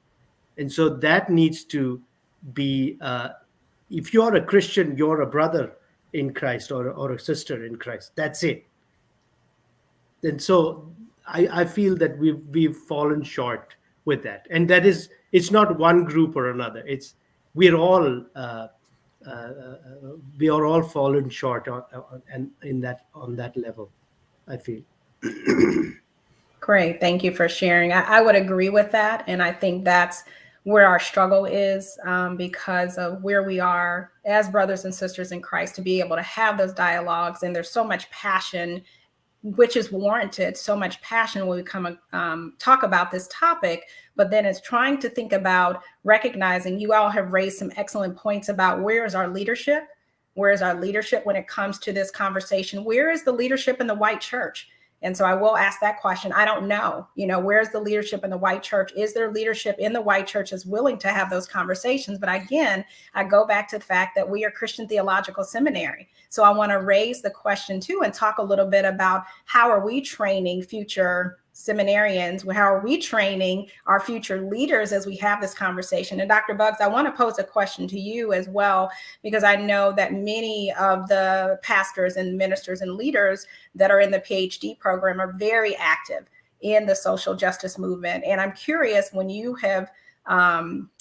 And so that needs to be, if you're a Christian, you're a brother in Christ or a sister in Christ. That's it. And so I feel that we've fallen short with that. And that is, it's not one group or another. We are all fallen short on that level, I feel. Great. Thank you for sharing. I would agree with that. And I think that's where our struggle is, because of where we are as brothers and sisters in Christ, to be able to have those dialogues. And there's so much passion, which is warranted, so much passion when we come talk about this topic. But then it's trying to think about recognizing, you all have raised some excellent points about where is our leadership? Where is our leadership when it comes to this conversation? Where is the leadership in the white church? And so I will ask that question. I don't know, where's the leadership in the white church? Is there leadership in the white church that's willing to have those conversations? But again, I go back to the fact that we are Christian Theological Seminary. So I want to raise the question too, and talk a little bit about how are we training future seminarians? How are we training our future leaders as we have this conversation? And Dr. Bugs, I want to pose a question to you as well, because I know that many of the pastors and ministers and leaders that are in the PhD program are very active in the social justice movement. And I'm curious, when you have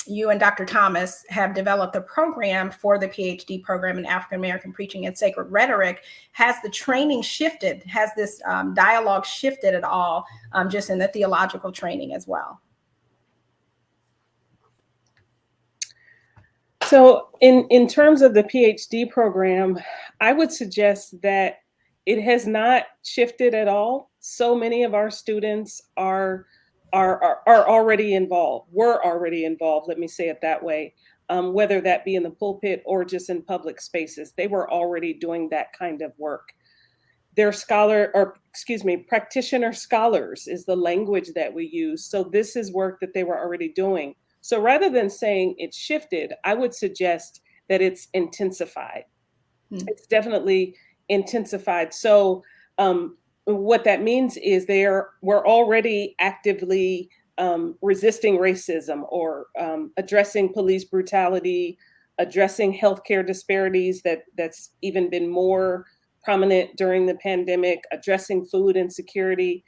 you and Dr. Thomas have developed a program for the PhD program in African American preaching and sacred rhetoric. Has the training shifted? Has this dialogue shifted at all, just in the theological training as well? So in terms of the PhD program, I would suggest that it has not shifted at all. So many of our students are already involved, were already involved, let me say it that way, whether that be in the pulpit or just in public spaces. They were already doing that kind of work. They're practitioner scholars is the language that we use. So this is work that they were already doing. So rather than saying it's shifted, I would suggest that it's intensified. It's definitely intensified. So what that means is we're already actively resisting racism, or addressing police brutality, addressing healthcare disparities that's even been more prominent during the pandemic, addressing food insecurity.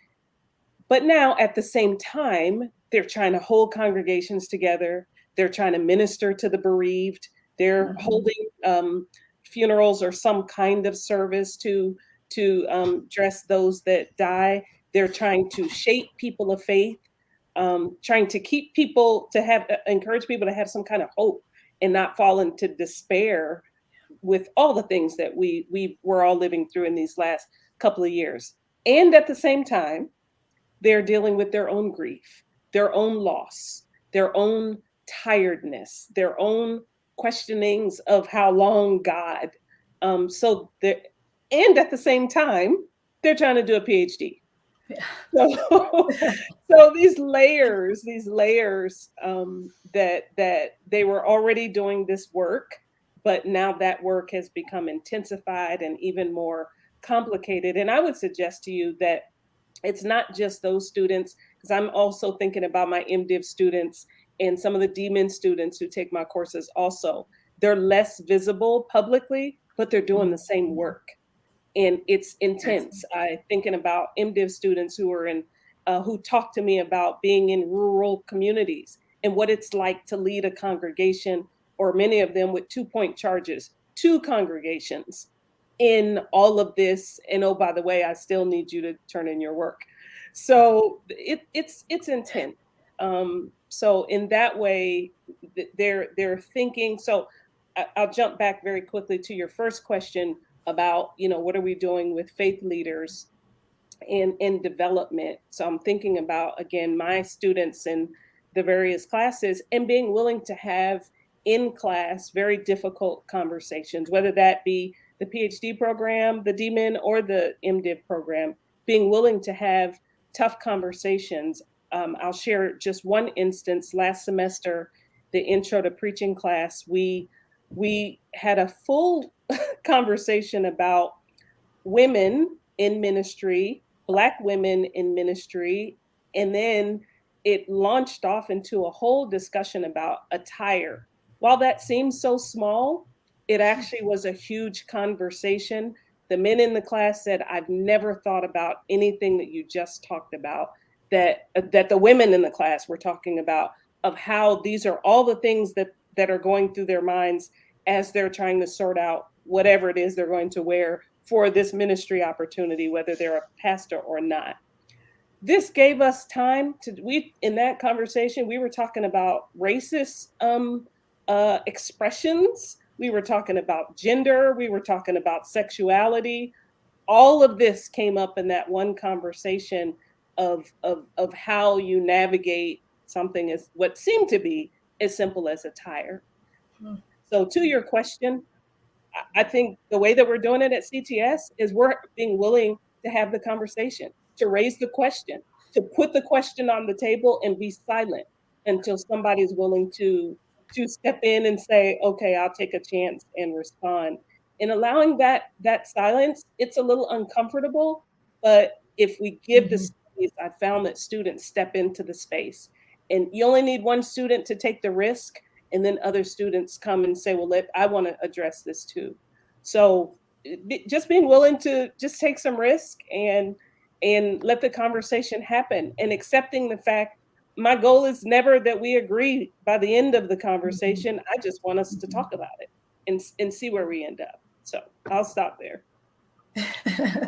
But now at the same time, they're trying to hold congregations together. They're trying to minister to the bereaved. They're holding funerals or some kind of service to dress those that die. They're trying to shape people of faith, trying to keep people encourage people to have some kind of hope and not fall into despair with all the things that we were all living through in these last couple of years. And at the same time, they're dealing with their own grief, their own loss, their own tiredness, their own questionings of how long God. And at the same time, they're trying to do a PhD. Yeah. So these layers that they were already doing this work, but now that work has become intensified and even more complicated. And I would suggest to you that it's not just those students, because I'm also thinking about my MDiv students and some of the DMin students who take my courses also. They're less visible publicly, but they're doing the same work. And it's intense. I'm thinking about MDiv students who talk to me about being in rural communities and what it's like to lead a congregation, or many of them with 2-point charges, 2 congregations in all of this. And oh, by the way, I still need you to turn in your work. So it's intense. So in that way, they're thinking. So I'll jump back very quickly to your first question about, what are we doing with faith leaders in development? So I'm thinking about, again, my students in the various classes and being willing to have in class very difficult conversations, whether that be the PhD program, the DMin, or the MDiv program, being willing to have tough conversations. I'll share just one instance. Last semester, the Intro to Preaching class, we had a full conversation about women in ministry, Black women in ministry, and then it launched off into a whole discussion about attire. While that seems so small, it actually was a huge conversation. The men in the class said, I've never thought about anything that you just talked about, that the women in the class were talking about, of how these are all the things that are going through their minds as they're trying to sort out whatever it is they're going to wear for this ministry opportunity, whether they're a pastor or not. this gave us time in that conversation, we were talking about racist expressions. We were talking about gender. We were talking about sexuality. All of this came up in that one conversation of how you navigate something as what seemed to be as simple as attire. So to your question, I think the way that we're doing it at CTS is we're being willing to have the conversation, to raise the question, to put the question on the table and be silent until somebody's willing to step in and say, okay, I'll take a chance and respond. In allowing that silence, it's a little uncomfortable, but if we give the space, I found that students step into the space. And you only need one student to take the risk, and then other students come and say, well, I want to address this too. So just being willing to just take some risk and let the conversation happen, and accepting the fact my goal is never that we agree by the end of the conversation. I just want us to talk about it and see where we end up. So I'll stop there.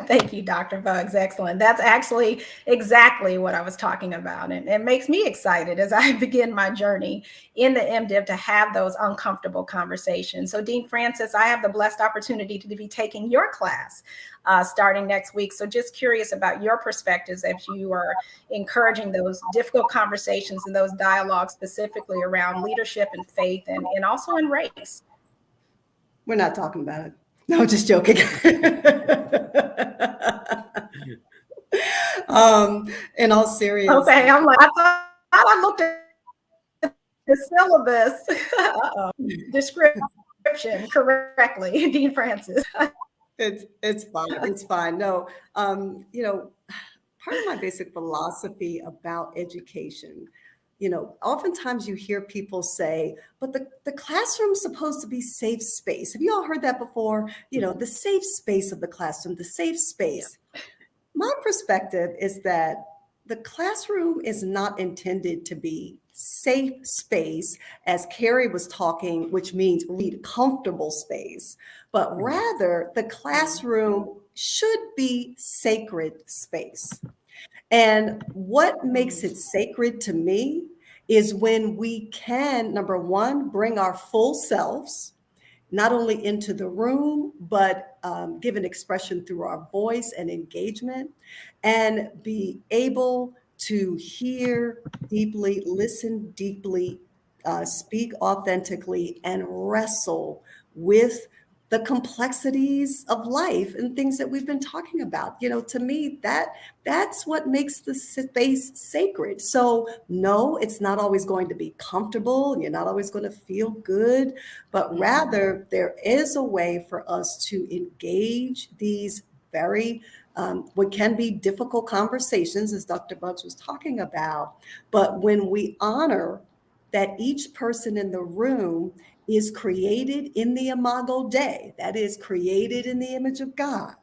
Thank you, Dr. Bugs. Excellent. That's actually exactly what I was talking about. And it makes me excited as I begin my journey in the MDiv to have those uncomfortable conversations. So Dean Francis, I have the blessed opportunity to be taking your class starting next week. So just curious about your perspectives as you are encouraging those difficult conversations and those dialogues specifically around leadership and faith and also in race. We're not talking about it. No, just joking. In all seriousness. Okay, I'm like, I thought I looked at the syllabus description correctly, Dean Francis. It's fine. It's fine. No, you know, part of my basic philosophy about education, you know, oftentimes you hear people say, but the classroom's supposed to be safe space. Have you all heard that before? You know, the safe space of the classroom, the safe space. Yeah. My perspective is that the classroom is not intended to be safe space, as Kerry was talking, which means read comfortable space, but rather the classroom should be sacred space. And what makes it sacred to me is when we can, number one, bring our full selves, not only into the room, but give an expression through our voice and engagement, and be able to hear deeply, listen deeply, speak authentically, and wrestle with the complexities of life and things that we've been talking about. You know, to me, that's what makes the space sacred. So no, it's not always going to be comfortable and you're not always going to feel good, but rather there is a way for us to engage these very what can be difficult conversations, as Dr. Bugs was talking about. But when we honor that each person in the room is created in the imago Dei, that is created in the image of God,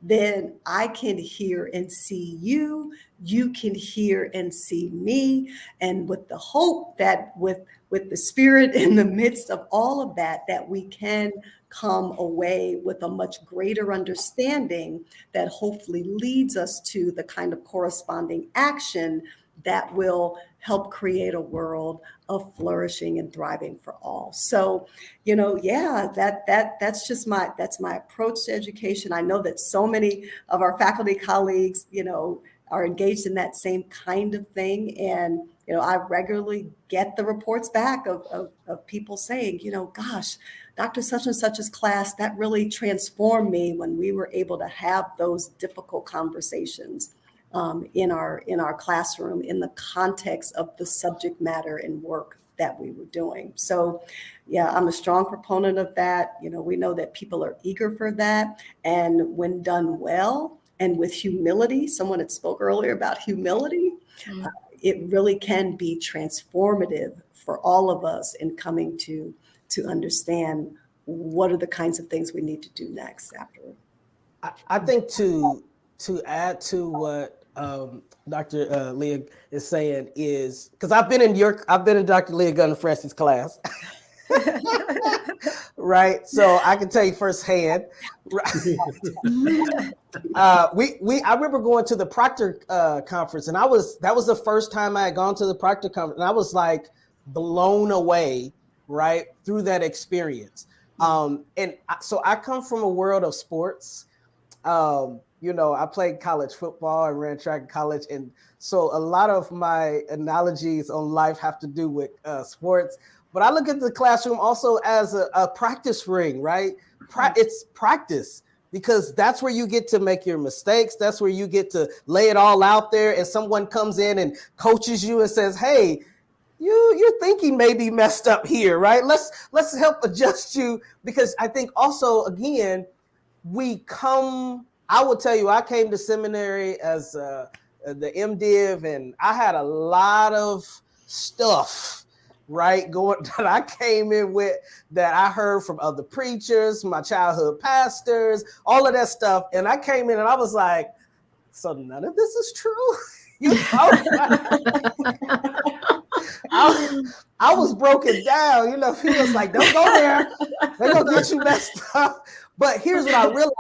then I can hear and see you, you can hear and see me, and with the hope that with the Spirit in the midst of all of that we can come away with a much greater understanding that hopefully leads us to the kind of corresponding action that will help create a world of flourishing and thriving for all. So, you know, yeah, that's my approach to education. I know that so many of our faculty colleagues, you know, are engaged in that same kind of thing. And, you know, I regularly get the reports back of people saying, you know, gosh, Dr. Such and Such's class, that really transformed me when we were able to have those difficult conversations in our classroom in the context of the subject matter and work that we were doing. So yeah, I'm a strong proponent of that. You know, we know that people are eager for that. And when done well and with humility, someone had spoke earlier about humility, it really can be transformative for all of us in coming to understand what are the kinds of things we need to do next afterward. I think to add to what Dr. Leah is saying is, because I've been in Dr. Leah Gunn Fresh's class. Right. So I can tell you firsthand. I remember going to the Proctor conference, and that was the first time I had gone to the Proctor conference, and I was like blown away, right, through that experience. So I come from a world of sports. I played college football and ran track in college, and so a lot of my analogies on life have to do with sports. But I look at the classroom also as a practice ring, right? It's practice, because that's where you get to make your mistakes. That's where you get to lay it all out there, and someone comes in and coaches you and says, "Hey, your thinking may be messed up here, right? Let's help adjust you." Because I think also, again, I will tell you, I came to seminary as the MDiv, and I had a lot of stuff, right, that I came in with, that I heard from other preachers, my childhood pastors, all of that stuff. And I came in and I was like, so none of this is true? I was broken down. He was like, don't go there. They're going to get you messed up. But here's what I realized.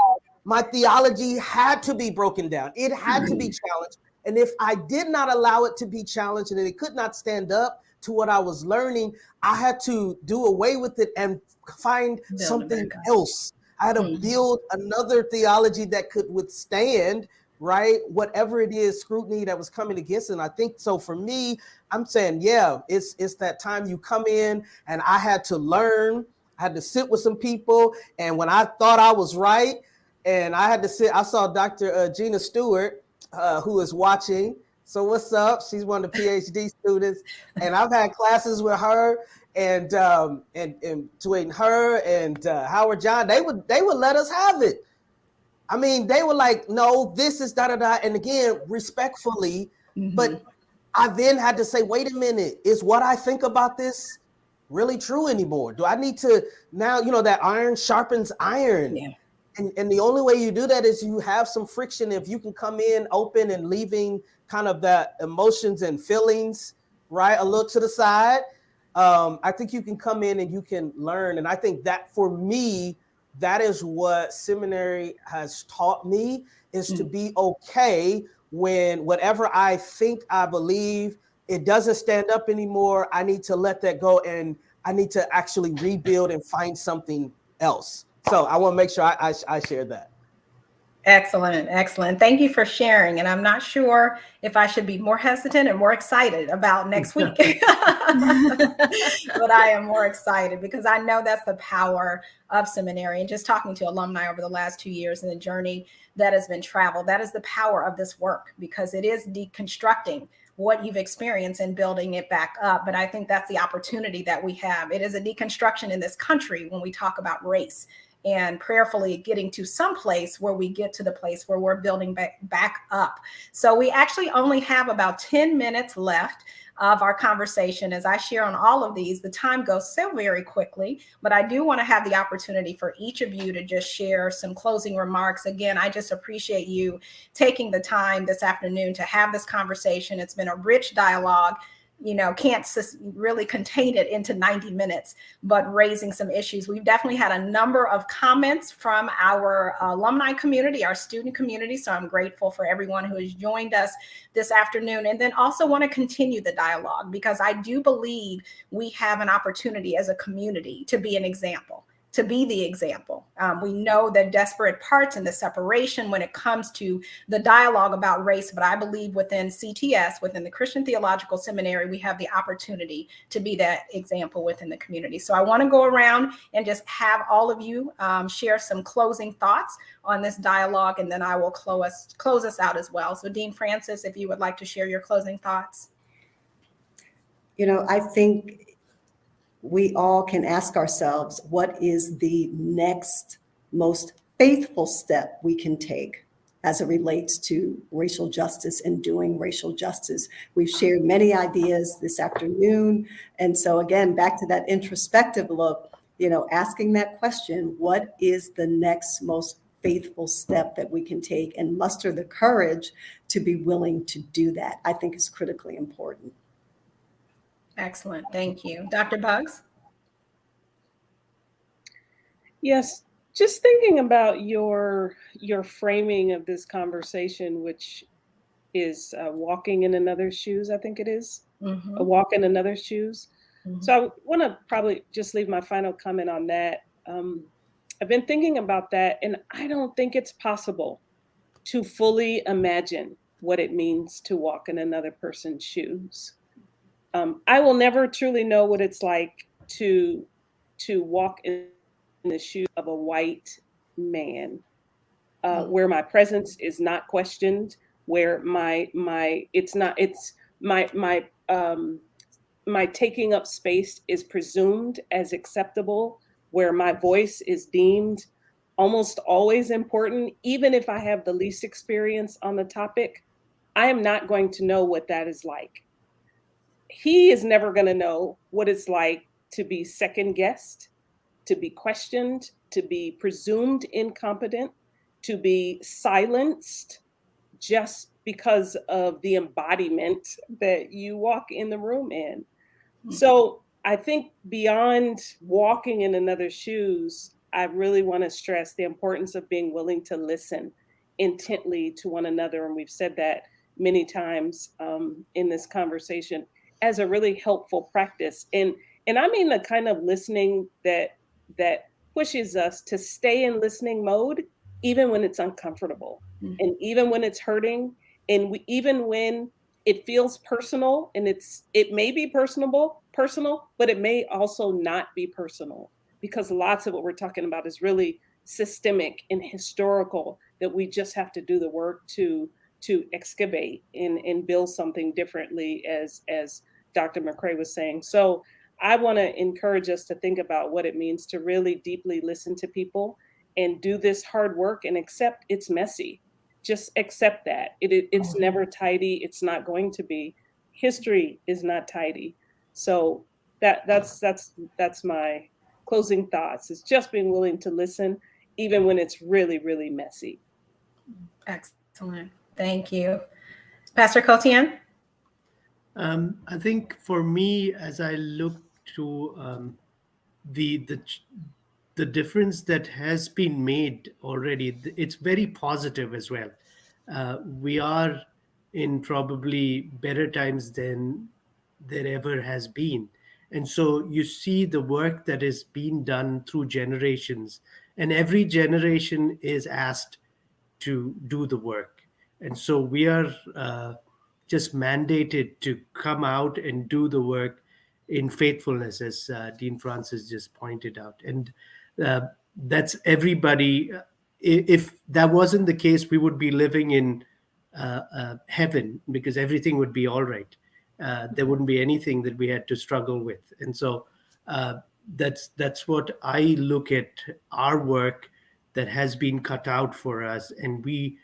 My theology had to be broken down. It had to be challenged. And if I did not allow it to be challenged and it could not stand up to what I was learning, I had to do away with it and find something else. I had to build another theology that could withstand, right, whatever it is, scrutiny that was coming against it. And I think so for me, I'm saying, it's that time you come in, and I had to learn. I had to sit with some people, and when I thought I was right, and I saw Dr. Gina Stewart, who is watching. So what's up? She's one of the PhD students, and I've had classes with her, and between her and Howard John, they would let us have it. I mean, they were like, no, this is da-da-da. And again, respectfully, but I then had to say, wait a minute, is what I think about this really true anymore? Do I need to now, that iron sharpens iron? Yeah. And the only way you do that is you have some friction. If you can come in open and leaving kind of that emotions and feelings, right, a little to the side, I think you can come in and you can learn. And I think that for me, that is what seminary has taught me, is to be okay when whatever I think I believe, it doesn't stand up anymore. I need to let that go, and I need to actually rebuild and find something else. So I want to make sure I share that. Excellent. Thank you for sharing. And I'm not sure if I should be more hesitant and more excited about next week, but I am more excited because I know that's the power of seminary, and just talking to alumni over the last 2 years and the journey that has been traveled. That is the power of this work, because it is deconstructing what you've experienced and building it back up. But I think that's the opportunity that we have. It is a deconstruction in this country when we talk about race, and prayerfully getting to some place where we get to the place where we're building back up. So we actually only have about 10 minutes left of our conversation. As I share on all of these, the time goes so very quickly, but I do want to have the opportunity for each of you to just share some closing remarks. Again, I just appreciate you taking the time this afternoon to have this conversation. It's been a rich dialogue. Can't really contain it into 90 minutes, but raising some issues. We've definitely had a number of comments from our alumni community, our student community. So I'm grateful for everyone who has joined us this afternoon. And then also want to continue the dialogue, because I do believe we have an opportunity as a community to be an example, to be the example. We know the desperate parts and the separation when it comes to the dialogue about race, but I believe within CTS, within the Christian Theological Seminary, we have the opportunity to be that example within the community. So I want to go around and just have all of you share some closing thoughts on this dialogue, and then I will close us out as well. So Dean Francis, if you would like to share your closing thoughts. I think we all can ask ourselves, what is the next most faithful step we can take as it relates to racial justice and doing racial justice? We've shared many ideas this afternoon. And so again, back to that introspective look, asking that question, what is the next most faithful step that we can take, and muster the courage to be willing to do that, I think is critically important. Excellent. Thank you. Dr. Bugs? Yes, just thinking about your framing of this conversation, which is walking in another's shoes, I think it is. A Mm-hmm. walk in another's shoes. Mm-hmm. So I want to probably just leave my final comment on that. I've been thinking about that, and I don't think it's possible to fully imagine what it means to walk in another person's shoes. I will never truly know what it's like to walk in the shoes of a white man, where my presence is not questioned, where my taking up space is presumed as acceptable, where my voice is deemed almost always important, even if I have the least experience on the topic. I am not going to know what that is like. He is never going to know what it's like to be second guessed, to be questioned, to be presumed incompetent, to be silenced just because of the embodiment that you walk in the room in. So I think beyond walking in another's shoes, I really want to stress the importance of being willing to listen intently to one another. And we've said that many times in this conversation as a really helpful practice. And I mean the kind of listening that pushes us to stay in listening mode, even when it's uncomfortable, and even when it's hurting, and even when it feels personal, and it may be personal, but it may also not be personal, because lots of what we're talking about is really systemic and historical, that we just have to do the work to excavate and build something differently, as Dr. Mcrae was saying. So I want to encourage us to think about what it means to really deeply listen to people and do this hard work and accept it's messy. Just accept that. It's never tidy. It's not going to be. History is not tidy. So that's my closing thoughts. It's just being willing to listen, even when it's really, really messy. Excellent. Thank you. Pastor Kotien? I think for me, as I look to the the difference that has been made already, it's very positive as well. We are in probably better times than there ever has been. And so you see the work that is being done through generations, and every generation is asked to do the work. And so we are just mandated to come out and do the work in faithfulness, as Dean Francis just pointed out. And uh, that's everybody. If that wasn't the case, we would be living in heaven, because everything would be all right. There wouldn't be anything that we had to struggle with. And so that's what I look at our work that has been cut out for us, and we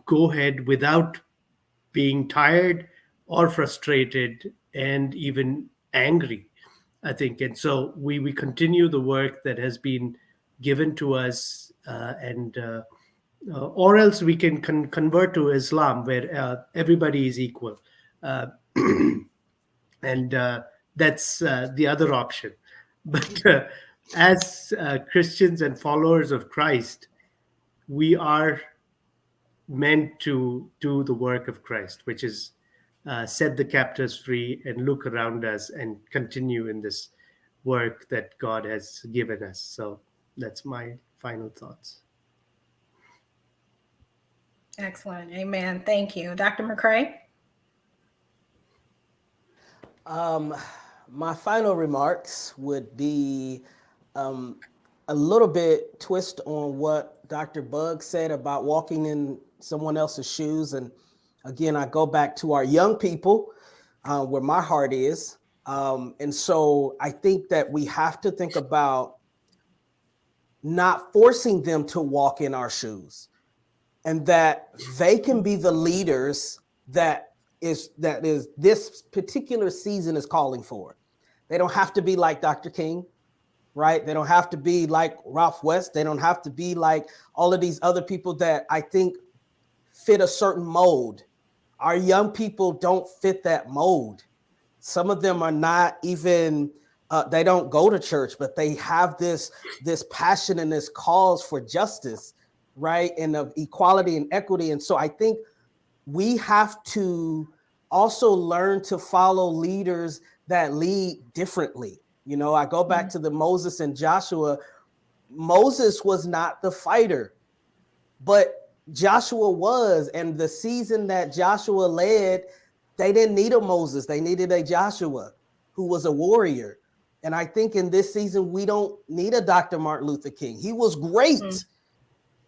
go ahead without being tired or frustrated and even angry, I think. And so we continue the work that has been given to us, or else we can convert to Islam, where everybody is equal. Uh, and that's the other option. But as Christians and followers of Christ, we are meant to do the work of Christ, which is set the captives free and look around us and continue in this work that God has given us. So that's my final thoughts. Excellent. Amen. Thank you. Dr. Mcrae? My final remarks would be a little bit twist on what Dr. Bugs said about walking in someone else's shoes. And again, I go back to our young people, where my heart is. And so I think that we have to think about not forcing them to walk in our shoes, and that they can be the leaders that is this particular season is calling for. They don't have to be like Dr. King, right? They don't have to be like Ralph West. They don't have to be like all of these other people that I think fit a certain mold. Our young people don't fit that mold. Some of them are not even They don't go to church, but they have this passion and this cause for justice, right? And of equality and equity. And so I think we have to also learn to follow leaders that lead differently. You know, I go back to the Moses and Joshua. Moses was not the fighter, but Joshua was. And the season that Joshua led, they didn't need a Moses. They needed a Joshua who was a warrior. And I think in this season, we don't need a Dr. Martin Luther King. He was great,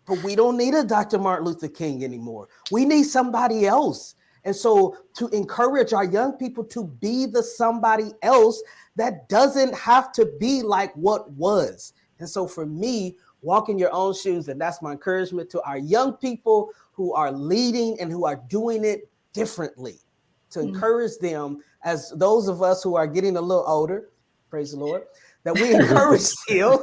but we don't need a Dr. Martin Luther King anymore. We need somebody else. And so to encourage our young people to be the somebody else that doesn't have to be like what was. And so for me, walk in your own shoes. And that's my encouragement to our young people who are leading and who are doing it differently, to encourage them, as those of us who are getting a little older, praise the Lord, that we encourage them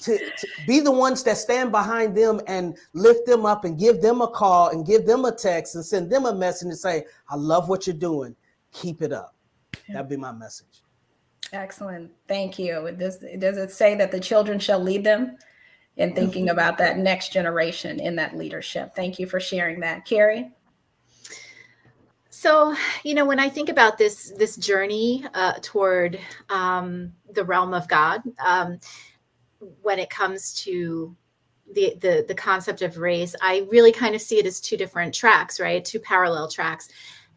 to be the ones that stand behind them and lift them up and give them a call and give them a text and send them a message and say, I love what you're doing. Keep it up. That'd be my message. Excellent. Thank you. Does it say that the children shall lead them? And thinking about that next generation in that leadership. Thank you for sharing that. Kerry? So, you know, when I think about this journey toward the realm of God, when it comes to the concept of race, I really kind of see it as two different tracks, right? Two parallel tracks.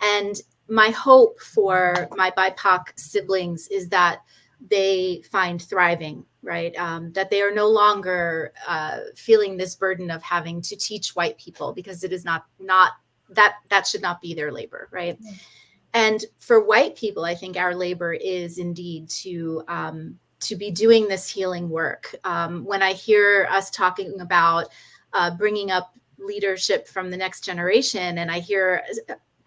And my hope for my BIPOC siblings is that they find thriving, right? That they are no longer feeling this burden of having to teach white people, because it is not that should not be their labor, right? Mm-hmm. And for white people, I think our labor is indeed to be doing this healing work. When I hear us talking about bringing up leadership from the next generation, and I hear,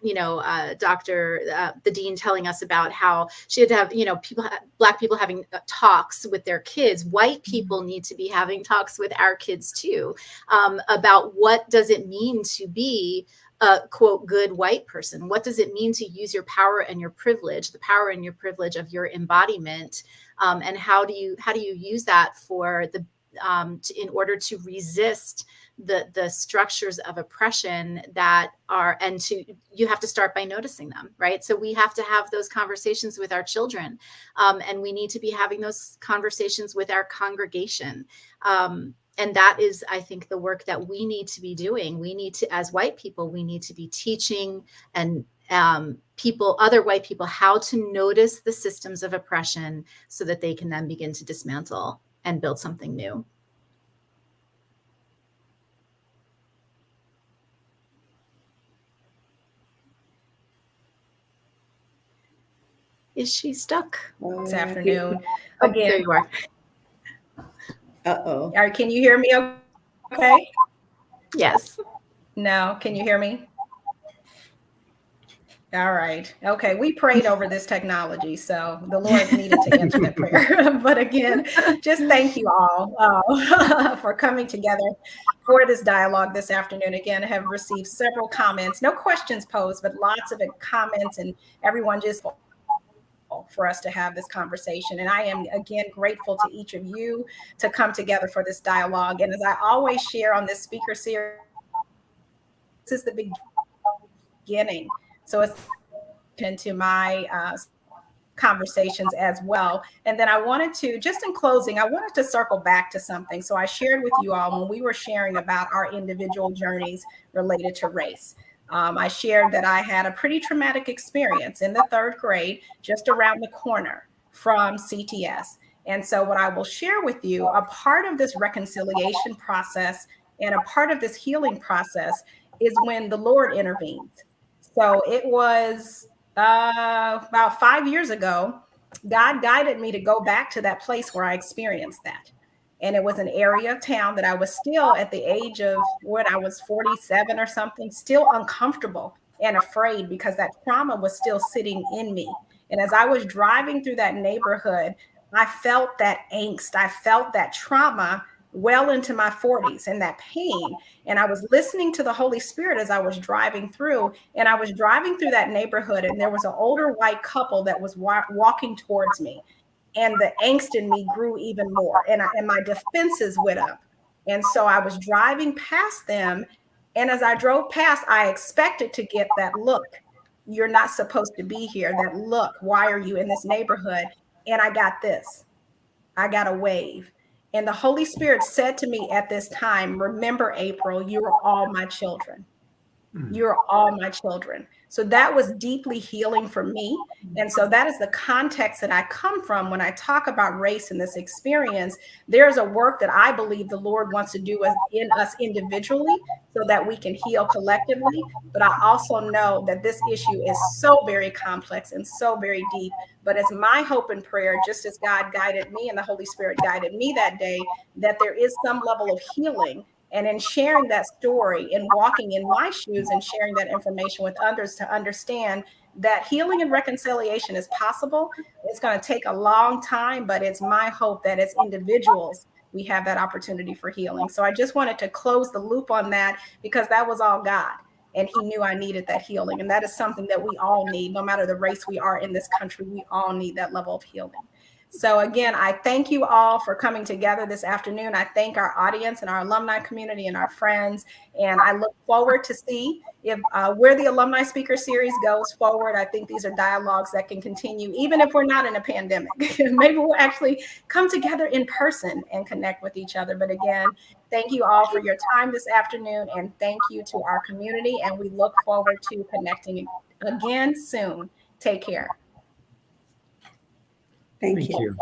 the dean telling us about how she had to have, Black people having talks with their kids. White people need to be having talks with our kids too, about what does it mean to be a quote good white person. What does it mean to use your power and your privilege, the power and your privilege of your embodiment, and how do you use that for the in order to resist the structures of oppression that are, and you have to start by noticing them, right? So we have to have those conversations with our children, and we need to be having those conversations with our congregation. And that is, I think, the work that we need to be doing. We need to, as white people, we need to be teaching and other white people how to notice the systems of oppression so that they can then begin to dismantle and build something new. Is she stuck? This afternoon. Again, there you are. All right, can you hear me okay? Yes. No, can you hear me? All right. Okay. We prayed over this technology, so the Lord needed to answer that prayer. But again, just thank you all for coming together for this dialogue this afternoon. Again, I have received several comments, no questions posed, but lots of comments, and everyone just for us to have this conversation. And I am, again, grateful to each of you to come together for this dialogue. And as I always share on this speaker series, this is the beginning. So it's into my conversations as well. And then I wanted to, just in closing, I wanted to circle back to something. So I shared with you all when we were sharing about our individual journeys related to race. I shared that I had a pretty traumatic experience in the 3rd grade, just around the corner from CTS. And so what I will share with you, a part of this reconciliation process and a part of this healing process is when the Lord intervenes. So it was about 5 years ago, God guided me to go back to that place where I experienced that. And it was an area of town that I was still at the age of when I was 47 or something, still uncomfortable and afraid because that trauma was still sitting in me. And as I was driving through that neighborhood, I felt that angst. I felt that trauma well into my 40s and that pain. And I was listening to the Holy Spirit as I was driving through, and I was driving through that neighborhood, and there was an older white couple that was walking towards me. and the angst in me grew even more, and my defenses went up. And so I was driving past them, and as I drove past, I expected to get that look. You're not supposed to be here. That look, why are you in this neighborhood? And I got this. I got a wave. And the Holy Spirit said to me at this time, remember, April, you are all my children. You're all my children. So that was deeply healing for me. And so that is the context that I come from when I talk about race in this experience. There's a work that I believe the Lord wants to do in us individually so that we can heal collectively. But I also know that this issue is so very complex and so very deep. But it's my hope and prayer, just as God guided me and the Holy Spirit guided me that day, that there is some level of healing. And in sharing that story and walking in my shoes and sharing that information with others to understand that healing and reconciliation is possible. It's going to take a long time, but it's my hope that as individuals, we have that opportunity for healing. So I just wanted to close the loop on that, because that was all God. And he knew I needed that healing. And that is something that we all need, no matter the race we are in this country, we all need that level of healing. So again, I thank you all for coming together this afternoon. I thank our audience and our alumni community and our friends. And I look forward to see if where the Alumni Speaker Series goes forward. I think these are dialogues that can continue, even if we're not in a pandemic. Maybe we'll actually come together in person and connect with each other. But again, thank you all for your time this afternoon. And thank you to our community. And we look forward to connecting again soon. Take care. Thank you.